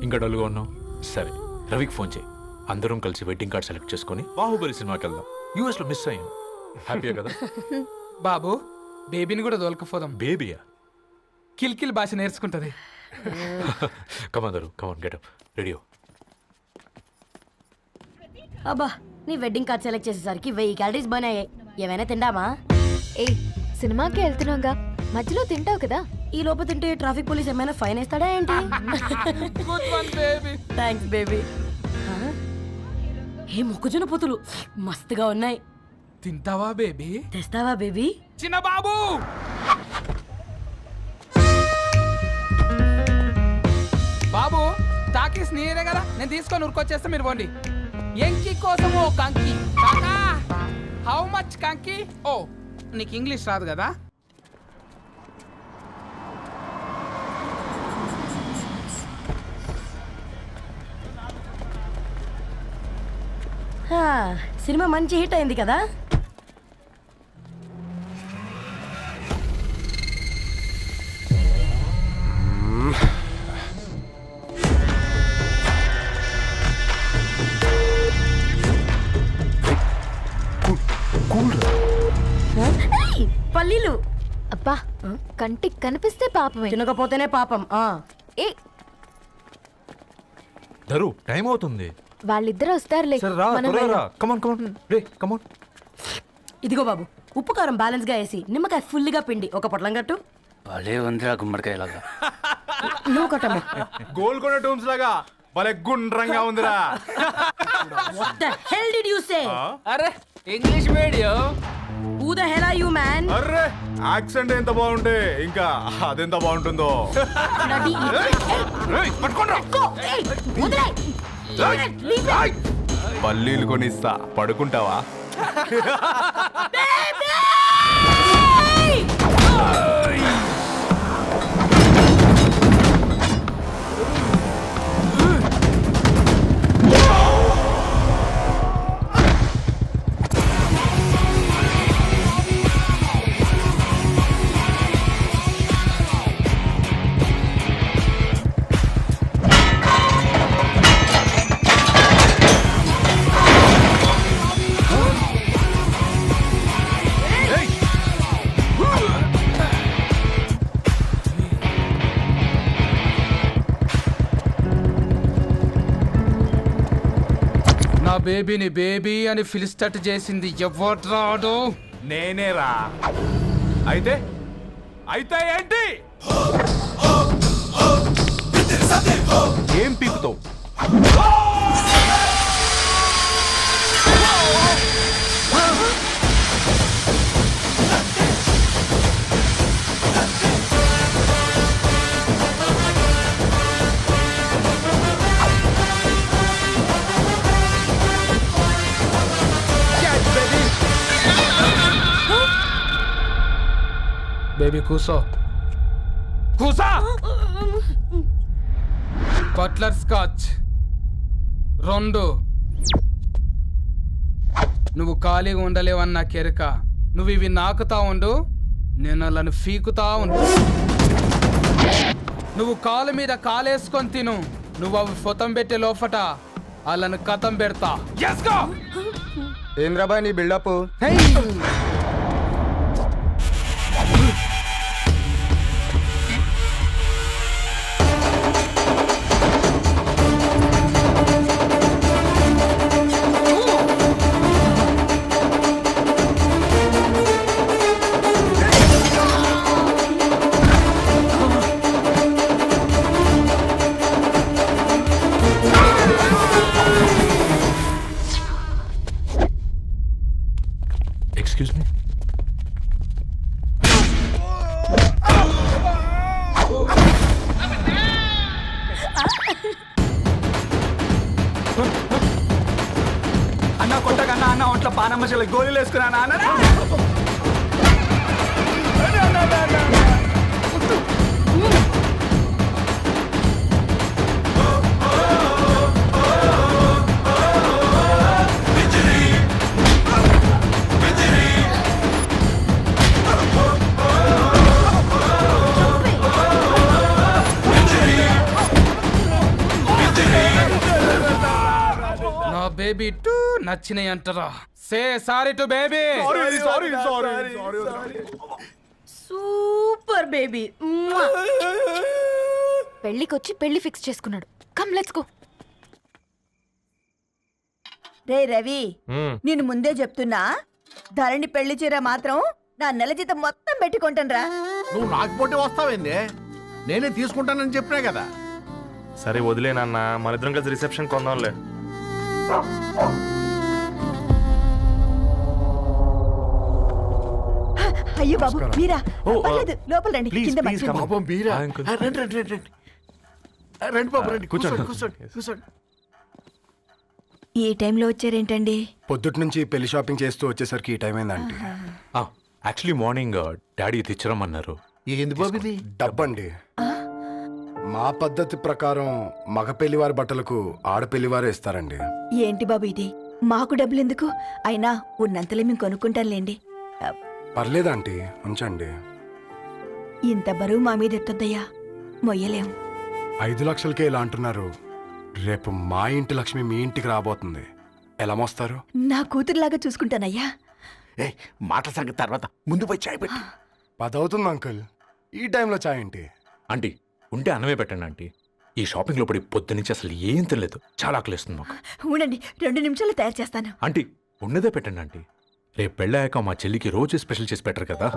ఇంకా డల్గా ఉన్నావు? సరే, రవికి ఫోన్ చేయి. అందరం కలిసి వెడ్డింగ్ కార్డ్ సెలెక్ట్ చేసుకొని బాహుబలి సినిమాకి వెళ్దాం. యూఎస్లో మిస్ అయ్యాం. హ్యాపీయా కదా? బాబు బేబీని కూడా దొలకపోదాం. బేబీయా? కిల్కిల్ భాష నేర్చుకుంటది. కమాందరు, కమాన్ గెటప్ రెడీ. అబ్బా, నీ వెడ్డింగ్ కార్డ్ సెలెక్ట్ చేసేసరికి 1000 క్యాలరీస్ బర్న్ అయ్యాయి. ఏమైనా తిండామా? ఏ సినిమాకి వెళ్తున్నాగా, మధ్యలో తింటావు కదా. ఈ లోపు తింటే ట్రాఫిక్ పోలీస్ ఏమైనా ఫైన్ వేస్తాడా ఏంటి? Thanks baby. ఏ మొక్కజొన్న పొతులు మస్తుగా ఉన్నాయి. తింటావా బేబీ? తెస్తావా బేబీ? చిన్న బాబు బాబు టాకీస్ నీరే కదా, నేను తీసుకొని ఉరుకొచ్చేస్తా, మీరు పోండి. ఎంకి కోసం ఓ కంకి. కాకా హౌ మచ్ కంకి? ఓ నీకు ఇంగ్లీష్ రాదు కదా. సినిమా మంచి హిట్ అయింది కదా. పల్లీలు. అబ్బా, కంటికి కనిపిస్తే పాపమే, తినకపోతేనే పాపం. ఏ దరు, టైం అవుతుంది. వాళ్ళిద్దరూ వస్తారులే. మనం వెళ్దాం. కమాన్ కమాన్ రే కమాన్. ఇదిగో బాబు, ఉప్పు కారం బ్యాలెన్స్ గా వేసి నిమ్మకాయ ఫుల్గా పిండి ఒక పొట్లం కట్టు. భలే ఉందిరా గుమ్మడికాయలాగా. నువ్వు కట్టమ్మా. గోల్కొండ టూమ్స్ లాగా భలే గుండ్రంగా ఉందిరా. What the hell did you say? అరే English medium. Who the hell are you, man? Array, accent ఎంత బాగుంటే ఇంకా అదెంత బాగుంటుందో. Bloody idiot. Go. Hey, వదిలేయ్. Leave it. పల్లీలు కొనిస్తా, పడుకుంటావా? Baby! నా బేబీని బేబీ అని పిలిచేటట్టు చేసింది ఎవడ్రాడు? నేనేరా. అయితే అయితే ఏంటి? ఏం పీకుతావు? బేబీ కూసో. కూసా. Butler scotch 2. నువ్వు ఖాళీగా ఉండలేవన్న కెరక. నువ్వు ఇవి నాకుతా ఉండు, నేను వాళ్ళని ఫీకుతా ఉండు. నువ్వు కాలు మీద కాలేసుకొని తిను. నువ్వు అవి ఫొతం పెట్టే లోపట వాళ్ళని కథం పెడతా. ఏం రాబాయ్ నీ బిల్డప్? Excuse me. అన్న కొట్టకన్నా అన్న ఒంట్లో పానమ్మశలు గోళీలు వేసుకున్నా అన్న నా బేబీ టూ నచ్చినాయి అంటారా? Say sorry to baby. Super baby. పెళ్ళికొచ్చి పెళ్లి ఫిక్స్ చేసుకున్నాడు. Come let's go. రే రవి, నేను ముందే చెప్తున్నా, ధరణి పెళ్లి చీర మాత్రం నా నెల జీతం మొత్తం పెట్టుకుంటాను. నువ్వు నాకు పోటీ వస్తావేంది? నేనే తీసుకుంటానని చెప్పినా కదా. సరే వదిలేనన్న, మన ఇద్దరం కలిసి రిసెప్షన్ కొందాంలే. అయ్యో బాబు మీరా? ఓ, పర్లేదు, లోపల రండి. ప్లీజ్, కింద ప్లీజ్, మంచం. come on. పాపం మీరా? ఆ, అంకుల్. రండి రండి రండి రండి. రండి బాబు రండి. కూర్చోండి. కూర్చోండి కూర్చోండి. ఈ టైంలో వచ్చారేంటండి? పొద్దుటి నుంచి పెళ్లి షాపింగ్ చేస్తూ వచ్చేసరికి ఈ టైం అయిందండి. యాక్చువల్లీ మార్నింగ్ డాడీ తెచ్చిరమ్మన్నారు. ఏంది బాబు ఇది? డబ్బండి. మా పద్ధతి ప్రకారం మగ పెళ్లివారి బట్టలకు ఆడపెళ్లివారే ఇస్తారండి. ఏంటి బాబు ఇది? మాకు డబ్బులు ఎందుకు? అయినా ఉన్నంతలే మేము కొనుక్కుంటాంలేండి. పర్లేదంటీ, ఉంచండి. ఇంత బరువు మా మీద ఎత్తొద్దయ్యా, మొయ్యలేం. 5 లక్షలకే ఇలా అంటున్నారు. రేపు మా ఇంటి లక్ష్మి మీ ఇంటికి రాబోతుంది. ఎలా మోస్తారు? నా కూతురులాగా చూసుకుంటానయ్యా. మాట సంగతి తర్వాత, ముందు పోయి చాయ్ పెట్టి. 10 అవుతుంది అంకుల్. ఈ టైంలో చాయ్ ఏంటి? ఆంటీ ఉంటే అన్నమే పెట్టండి ఆంటీ. ఈ షాపింగ్లో పడి పొద్దు నుంచి అసలు ఏం తినలేదు. చాలా ఆకలిస్తుంది మాకు. ఉండండి, 2 నిమిషాలు తయారు చేస్తాను. ఆంటీ ఉన్నదే పెట్టండి ఆంటీ. రేపు పెళ్ళాక మా చెల్లికి రోజు స్పెషల్ చేసి పెట్టరు కదా.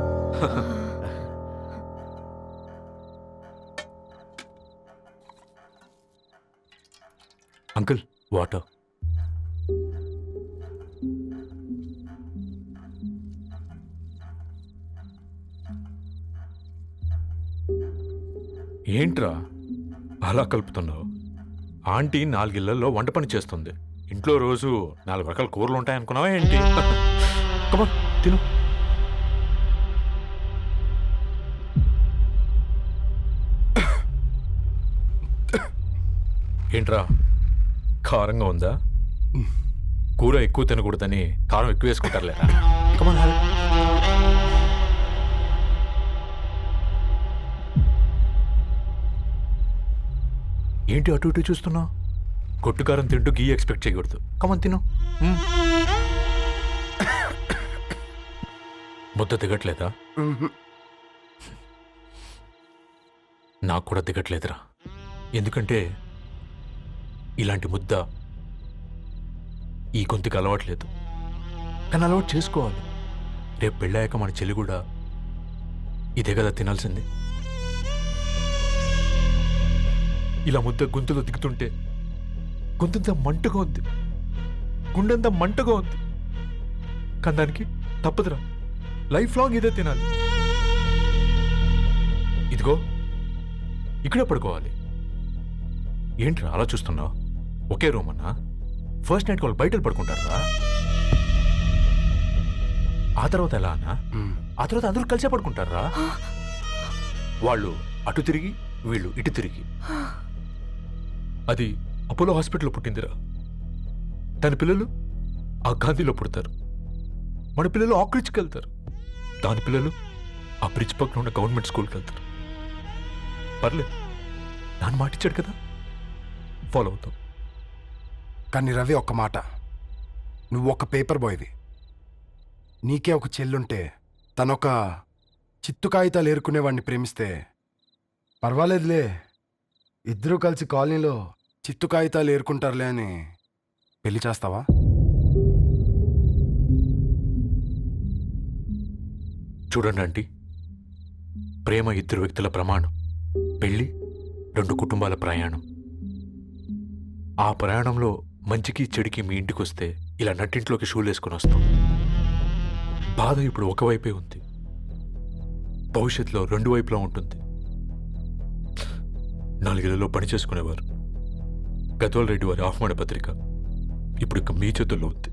Uncle water. ఏంట్రా అలా కలుపుతున్నావు? ఆంటీ 4 ఇళ్లలో వంట పని చేస్తుంది. ఇంట్లో రోజు 4 రకాల కూరలు ఉంటాయనుకున్నావా ఏంటి? కమా తిను. ఏంట్రా కారంగా ఉందా? కూర ఎక్కువ తినకూడదని కారం ఎక్కువ వేసుకుంటారులేరా. కమా ఏంటి అటు ఇటు చూస్తున్నావు? కొట్టుకారం తింటూ గీ ఎక్స్పెక్ట్ చేయకూడదు. కమన్ తిను. ముద్ద దిగట్లేదా? నాకు కూడా దిగట్లేదురా. ఎందుకంటే ఇలాంటి ముద్ద ఈ గొంతుకి అలవాట్లేదు. కానీ అలవాటు చేసుకోవాలి. రేపు పెళ్ళాక మన చెల్లి కూడా ఇదే కదా తినాల్సింది. ఇలా ముద్ద గొంతులో దిగుతుంటే గొంతంతా మంటగా ఉంది, గుండెంతా మంటగా ఉంది. కానీ దానికి తప్పదురా, లైఫ్ లాంగ్ ఇదే తినాలి. ఇదిగో ఇక్కడే పడుకోవాలి. ఏంట్రా అలా చూస్తున్నావు? ఒకే రూమ్ అన్నా? ఫస్ట్ నైట్ వాళ్ళు బయట పడుకుంటారా? ఆ తర్వాత ఎలా అన్నా? ఆ తర్వాత అందరూ కలిసే పడుకుంటారా? వాళ్ళు అటు తిరిగి వీళ్ళు ఇటు తిరిగి. అది అపోలో హాస్పిటల్లో పుట్టిందిరా. దాని పిల్లలు ఆ గాంధీలో పుడతారు. మన పిల్లలు ఆక్రిడ్జ్కి వెళ్తారు. దాని పిల్లలు ఆ బ్రిడ్జ్ పక్కన ఉన్న గవర్నమెంట్ స్కూల్కి వెళ్తారు. పర్లేదు, నాన్న మాట ఇచ్చాడు కదా, ఫాలో అవుతాం. కానీ రవి, ఒక్క మాట. నువ్వు ఒక పేపర్ బాయ్వి. నీకే ఒక చెల్లుంటే తనొక చిత్తు కాగితాలు ఏరుకునేవాడిని ప్రేమిస్తే పర్వాలేదులే, ఇద్దరూ కలిసి కాలనీలో చిత్తు కాగితాలు ఏరుకుంటారులే అని పెళ్లి చేస్తావా? చూడండి ఆంటీ, ప్రేమ 2 వ్యక్తుల ప్రమాణం, పెళ్లి 2 కుటుంబాల ప్రయాణం. ఆ ప్రయాణంలో మంచికి చెడుకి మీ ఇంటికి వస్తే ఇలా నట్టింట్లోకి షూలు వేసుకుని వస్తాం. బాధ ఇప్పుడు ఒకవైపే ఉంది, భవిష్యత్తులో రెండు వైపులా ఉంటుంది. 4 ఏళ్లలో పని చేసుకునేవారు గద్వాల్ రెడ్డి వారి ఆహ్వాన పత్రిక ఇప్పుడు ఇక మీ చేతుల్లో ఉంది.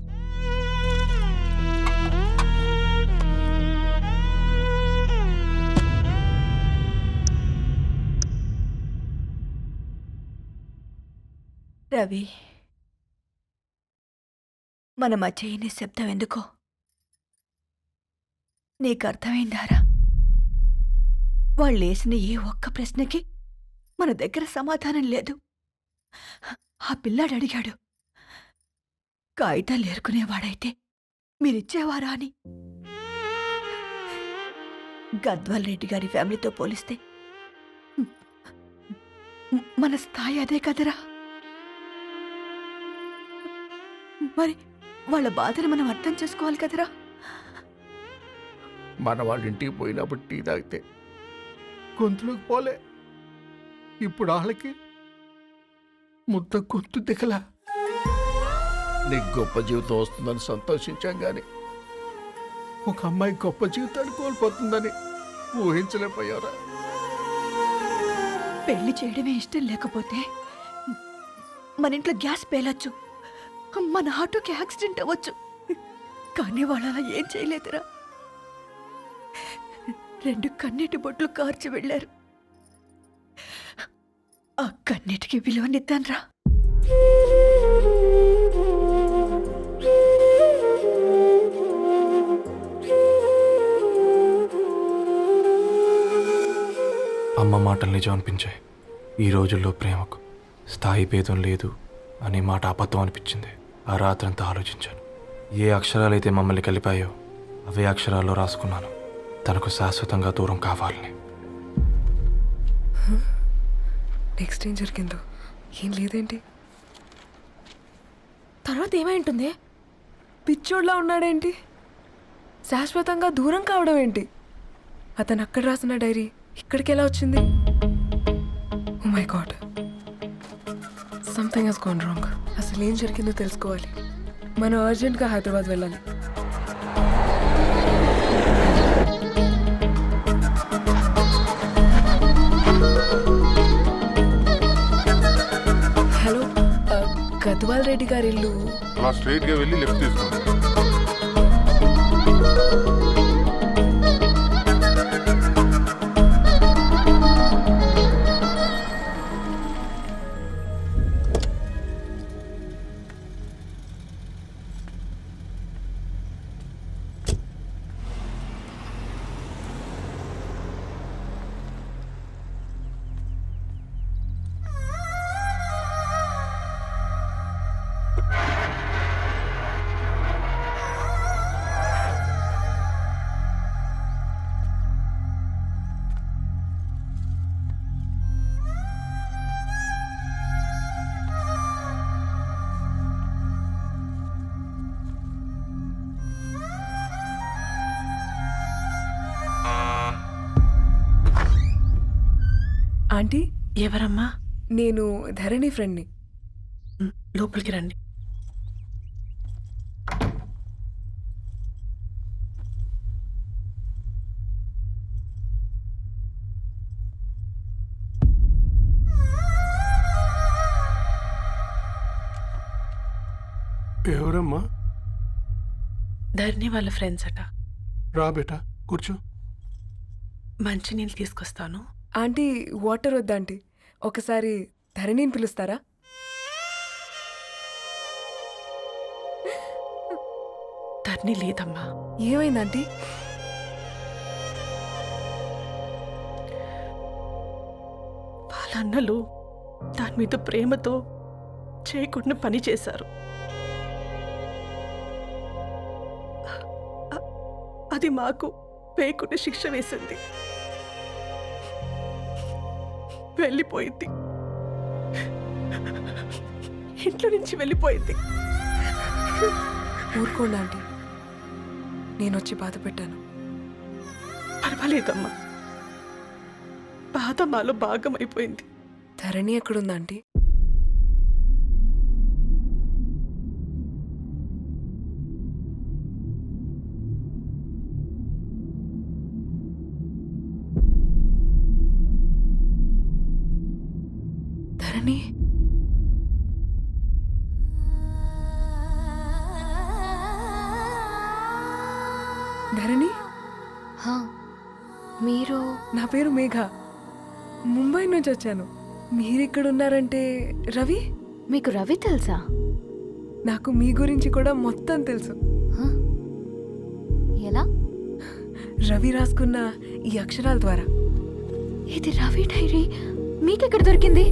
రవి, మన మధ్య ఈ నిశ్శబ్దం ఎందుకో నీకు అర్థమైందారా? వాళ్ళు వేసిన ఏ ఒక్క ప్రశ్నకి మన దగ్గర సమాధానం లేదు. ఆ పిల్లాడు అడిగాడు, కాగితాలు ఏరుకునేవాడైతే మీరిచ్చేవారా అని. గద్వాల్ రెడ్డి గారి ఫ్యామిలీతో పోలిస్తే మన స్థాయి అదే కదరా. మరి వాళ్ళ బాధను మనం అర్థం చేసుకోవాలి కదరా. మన వాళ్ళ ఇంటికి పోయినప్పుడు టీ తాగితే గొంతులోకి పోలే, ఇప్పుడు వాళ్ళకి ముద్ద గొంతు దిగలా. నీకు గొప్ప జీవితం వస్తుందని సంతోషించాం కానీ ఒక అమ్మాయి గొప్ప జీవితాన్ని కోల్పోతుందని ఊహించలేకపోయారా? పెళ్లి చేయడమే ఇష్టం లేకపోతే మన ఇంట్లో గ్యాస్ పేలొచ్చు, మన ఆటోకి యాక్సిడెంట్ అవ్వచ్చు, కానీ వాళ్ళు అలా ఏం చేయలేదురా. 2 కన్నీటి బొట్లు కార్చి వెళ్ళారు. ఆ కన్నీటికి విలువనిద్దాన్రా. అమ్మ మాటలు నిజం అనిపించాయి. ఈ రోజుల్లో ప్రేమకు స్థాయి భేదం లేదు అనే మాట అబద్ధం అనిపించింది. ఆ రాత్రంతా ఆలోచించాను. ఏ అక్షరాలైతే మమ్మల్ని కలిపాయో అవే అక్షరాల్లో రాసుకున్నాను, తనకు శాశ్వతంగా దూరం కావాలని. నెక్స్ట్ ఏం జరిగిందో ఏం లేదేంటి? తర్వాత ఏమై ఉంటుంది? పిచ్చోడ్లా ఉన్నాడేంటి? శాశ్వతంగా దూరం కావడం ఏంటి? అతను అక్కడ రాసిన డైరీ ఇక్కడికి ఎలా వచ్చింది? Oh my God, something has gone wrong. అసలు ఏం జరిగిందో తెలుసుకోవాలి. మనం అర్జెంట్గా హైదరాబాద్ వెళ్ళాలి. హలో, గద్వాల్ రెడ్డి గారి ఇల్లు అలా స్ట్రైట్గా వెళ్ళి లెఫ్ట్ తీసుకోండి. ఆంటీ, ఎవరమ్మా? నేను ధరణి ఫ్రెండ్ని. లోపలికి రండి. ఎవరమ్మా? ధరణి వాళ్ళ ఫ్రెండ్స్ అట. రా బేటా, కూర్చో. మంచినీళ్ళు తీసుకొస్తాను. ఆంటీ, వాటర్ వద్దా ఆంటీ? ఒకసారి ధరణిని పిలుస్తారా? ధరణి లేదమ్మా. ఏమైంది ఆంటీ? వాళ్ళ అన్నలు దాని మీద ప్రేమతో చేయకుండా పని చేశారు. అది మాకు వేయకుండా శిక్ష వేసింది. వెళ్ళిపోయింది, ఇంట్లో నుంచి వెళ్ళిపోయింది. ఊరుకోండి ఆంటీ, నేను వచ్చి బాధ పెట్టాను. పర్వాలేదమ్మా, బాధ మాలో భాగం అయిపోయింది. ధరణి ఎక్కడుందా ఆంటీ? ధరణి ధరణి హా, మీరు నా పేరు మేఘ. ముంబై నుంచి వచ్చాను. మీరిక్కడ ఉన్నారంటే రవి? మీకు రవి తెలుసా? నాకు మీ గురించి కూడా మొత్తం తెలుసు. హ? ఎలా? రవి రాసుకున్న ఈ అక్షరాల ద్వారా. ఇది రవి డైరీ మీకెక్కడ దొరికింది?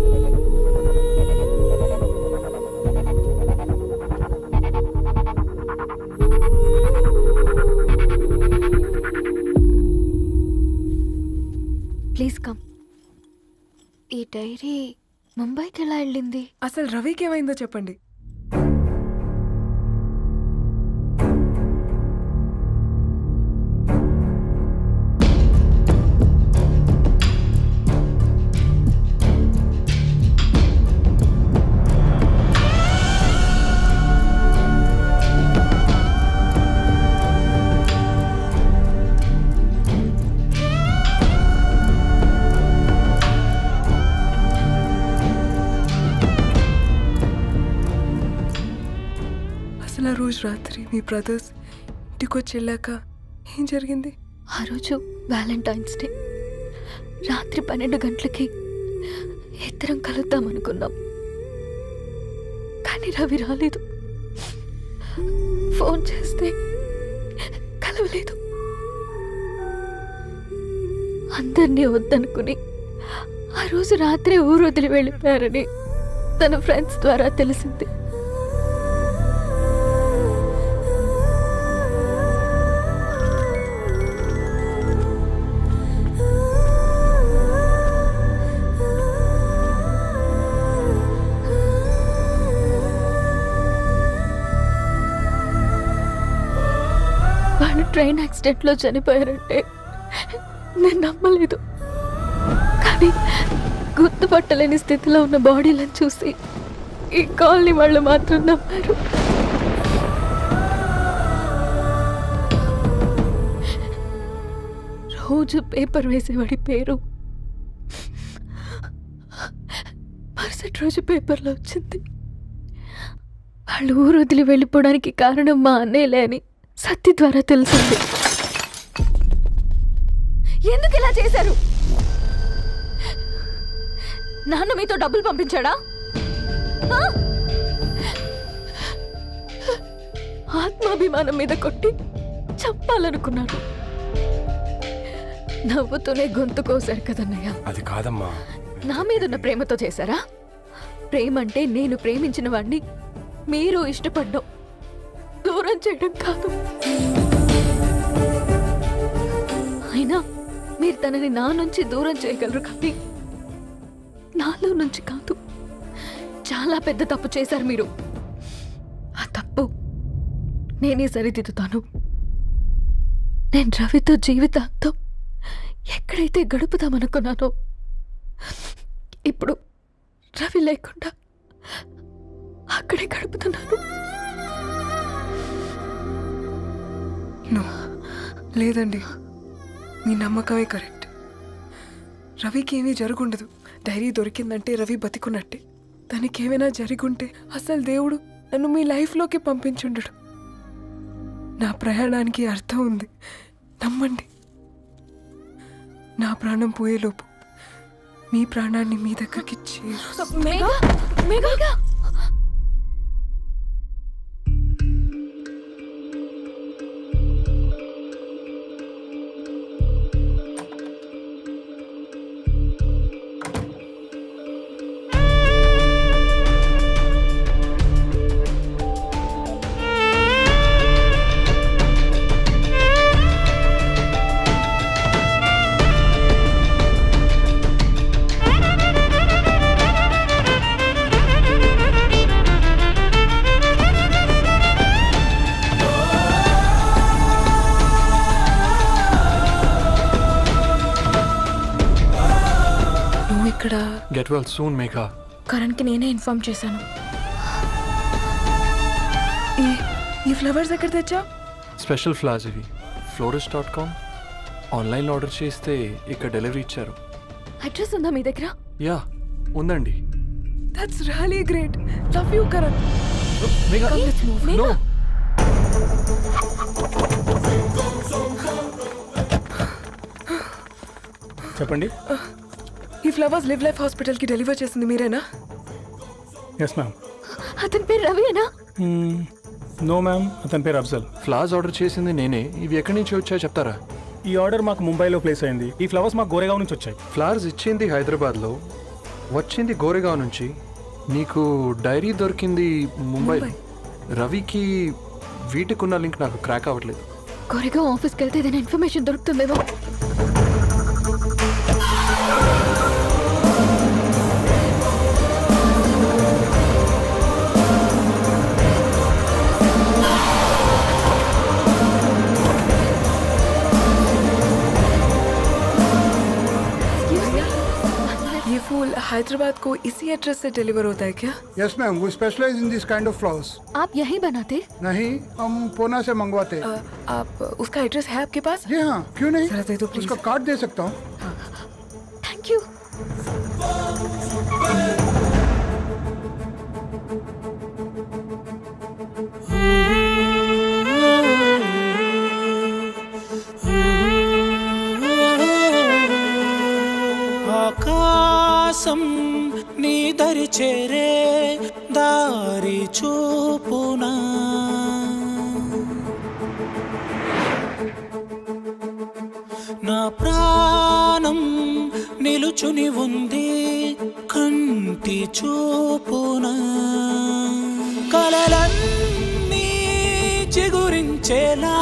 Please come. ఈ డైరీ ముంబైకి ఎలా వెళ్ళింది? అసలు రవికి ఏమైందో చెప్పండి. అసలు ఆ రోజు రాత్రి మీ బ్రదర్స్ ఇంటికి వచ్చి వెళ్ళాక ఏం జరిగింది? ఆ రోజు వ్యాలంటైన్స్ డే రాత్రి 12 గంటలకి ఇద్దరం కలుద్దాం అనుకున్నాం. కానీ రవి రాలేదు. ఫోన్ చేస్తే కలవలేదు. అందరినీ వద్దనుకుని ఆ రోజు రాత్రి ఊరు వదిలి వెళ్ళిపోయారని తన ఫ్రెండ్స్ ద్వారా తెలిసింది. వాళ్ళు ట్రైన్ యాక్సిడెంట్లో చనిపోయారంటే నేను నమ్మలేదు. కానీ గుర్తుపట్టలేని స్థితిలో ఉన్న బాడీలను చూసి ఈ కాలనీ వాళ్ళు మాత్రం నమ్మారు. రోజు పేపర్ వేసేవాడి పేరు మరుసటి రోజు పేపర్లో వచ్చింది. వాళ్ళు ఊరు వదిలి వెళ్ళిపోవడానికి కారణం మా అన్నయ్యలే అని సత్తి ద్వారా తెలిసింది. ఎందుకు ఇలా చేశారు? నాన్న మీతో డబ్బులు పంపించాడా? ఆ? ఆత్మాభిమానం మీద కొట్టి చంపాలనుకున్నాడు. నవ్వుతూనే గొంతు కోసారు కదన్నయ్య. అది కాదమ్మా. నా మీదున్న ప్రేమతో చేశారా? ప్రేమ అంటే నేను ప్రేమించిన వాడిని మీరు ఇష్టపడ్డం, దూరం చేయడం కాదు. అయినా మీరు తనని నా నుంచి దూరం చేయగలరు కానీ నాలో నుంచి కాదు. చాలా పెద్ద తప్పు చేశారు మీరు. ఆ తప్పు నేనే సరిదిద్దుతాను. నేను రవితో జీవితాంతం ఎక్కడైతే గడుపుదామనుకున్నానో ఇప్పుడు రవి లేకుండా అక్కడే గడుపుతున్నాను. లేదండి, మీ నమ్మకమే కరెక్ట్. రవికి ఏమీ జరుగుండదు. డైరీ దొరికిందంటే రవి బతికున్నట్టే. తనకేమైనా జరిగుంటే అసలు దేవుడు నన్ను మీ లైఫ్లోకి పంపించుండడు. నా ప్రయాణానికి అర్థం ఉంది, నమ్మండి. నా ప్రాణం పోయేలోపు మీ ప్రాణాన్ని మీ దగ్గరికి ఇక్కడ గెట్ వెల్ సూన్ మేఘా. కరణ్కి నేనే ఇన్ఫార్మ్ చేశాను. ఈ ఫ్లవర్స్ ఎక్కడ తెచ్చా? స్పెషల్ ఫ్లవర్స్ ఇవి. florist.com ఆన్లైన్లో ఆర్డర్ చేస్తే ఇక్కడ డెలివరీ ఇచ్చారు. అడ్రస్ ఉందా మీ దగ్గర? యా ఉందండి. That's really great. Love you Karan. Come, let's move. చెప్పండి. ఈ ఫ్లవర్స్ లివ్ లైఫ్ హాస్పిటల్కి డెలివర్ చేసింది మీరేనా? Yes ma'am. అతని పేరు రవియేనా? నో మ్యామ్, అతని పేరు అఫ్జల్. ఫ్లవర్స్ ఆర్డర్ చేసింది నేనే. ఇవి ఎక్కడి నుంచి వచ్చాయో చెప్తారా? ఈ ఆర్డర్ మాకు ముంబైలో ప్లేస్ అయింది. ఈ ఫ్లవర్స్ మాకు గోరేగావ్ నుంచి వచ్చాయి. ఫ్లవర్స్ ఇచ్చింది హైదరాబాద్లో, వచ్చింది గోరేగావ్ నుంచి. నీకు డైరీ దొరికింది ముంబై. రవికి వీటికున్న లింక్ నాకు క్రాక్ అవ్వట్లేదు. కొరగా ఆఫీస్కి వెళ్తే ఏదైనా ఇన్ఫర్మేషన్ దొరుకుతుందేమో. ये फूल हैदराबाद को इसी एड्रेस से डिलीवर होता है क्या? Yes ma'am, we specialize in this kind of flowers. आप यही बनाते? नहीं, हम पूना से मंगवाते हैं. आप उसका एड्रेस है आपके पास? जी हाँ, क्यों नहीं? जरा दे दो प्लीज. उसका कार्ड दे सकता हूँ. Thank you. ఆకాశం నీ దరి చేరే దారి చూపునా, నా ప్రాణం నిలుచుని ఉంది కంటి చూపునా, కలలన్నీ చిగురించేలా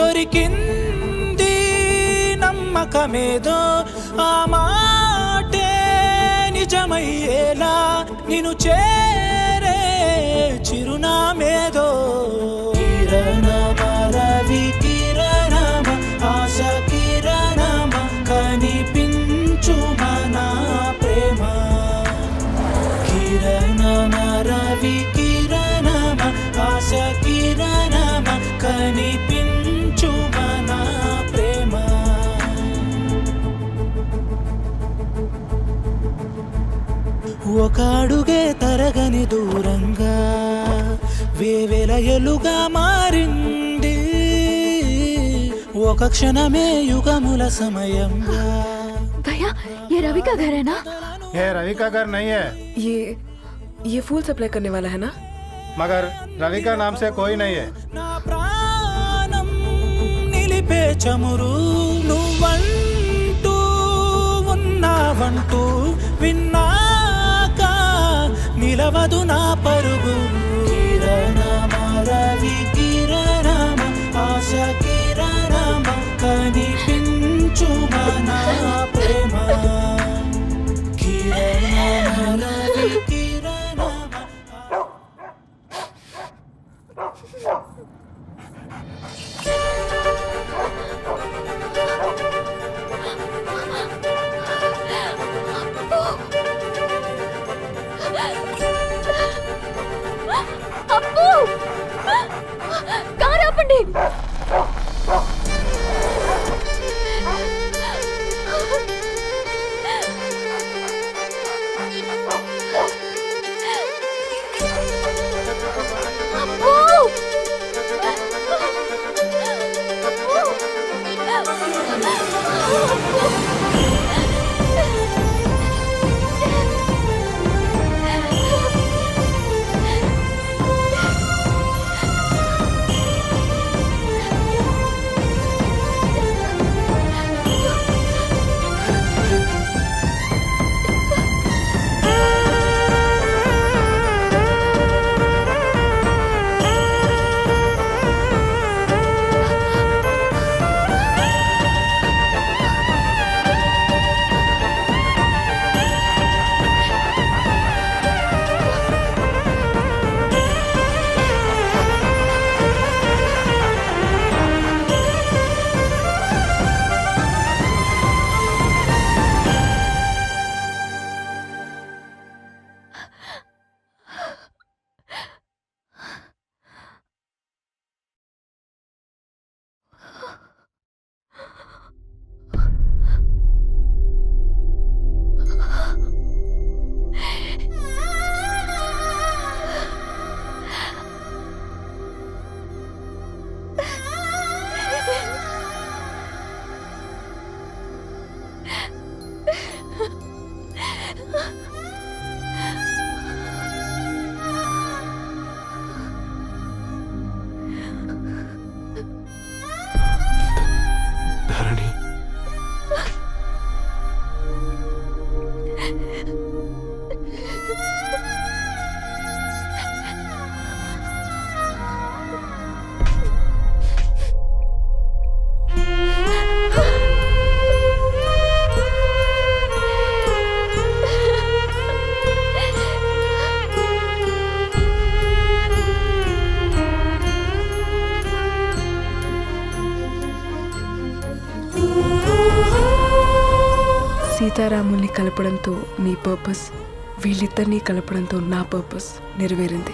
దొరికింది నమ్మకమేదో, ఆ మాటే నిజమయ్యేలా నిన్ను చేరే చిరునామేదో. కిరణమ రవి కిరణమ ఆశ కిరణమ కనిపించు మన ప్రేమ. కిరణమ రవి కిరణమ ఆశ కిరణమ కనిపించు మన ప్రేమ. ఒక అడుగే తరగని దూరంగా వేవేల ఎలుగా మారింది, ఒక క్షణమే యుగముల సమయంగా. भैया ये रवि का घर है ना? ये रवि का घर नहीं है, ये फूल सप्लाई करने वाला है ना? मगर रवि का नाम से कोई नहीं है. నా ప్రాణం నిలిపే చమురు నువ్వంటూ ఉన్నావంటూ విన్నాక నిలవదు నా పరుగు. కిరణమ రవి కిరణమ ఆశ కిరణమ కనిపించు మన ప్రేమ. కిరణమ రవి కిరణమ. అప్పు! కారు ఆపండి. సీతారాముల్ని కలపడంతో నీ పర్పస్, వీళ్ళిద్దరినీ కలపడంతో నా పర్పస్ నెరవేరింది.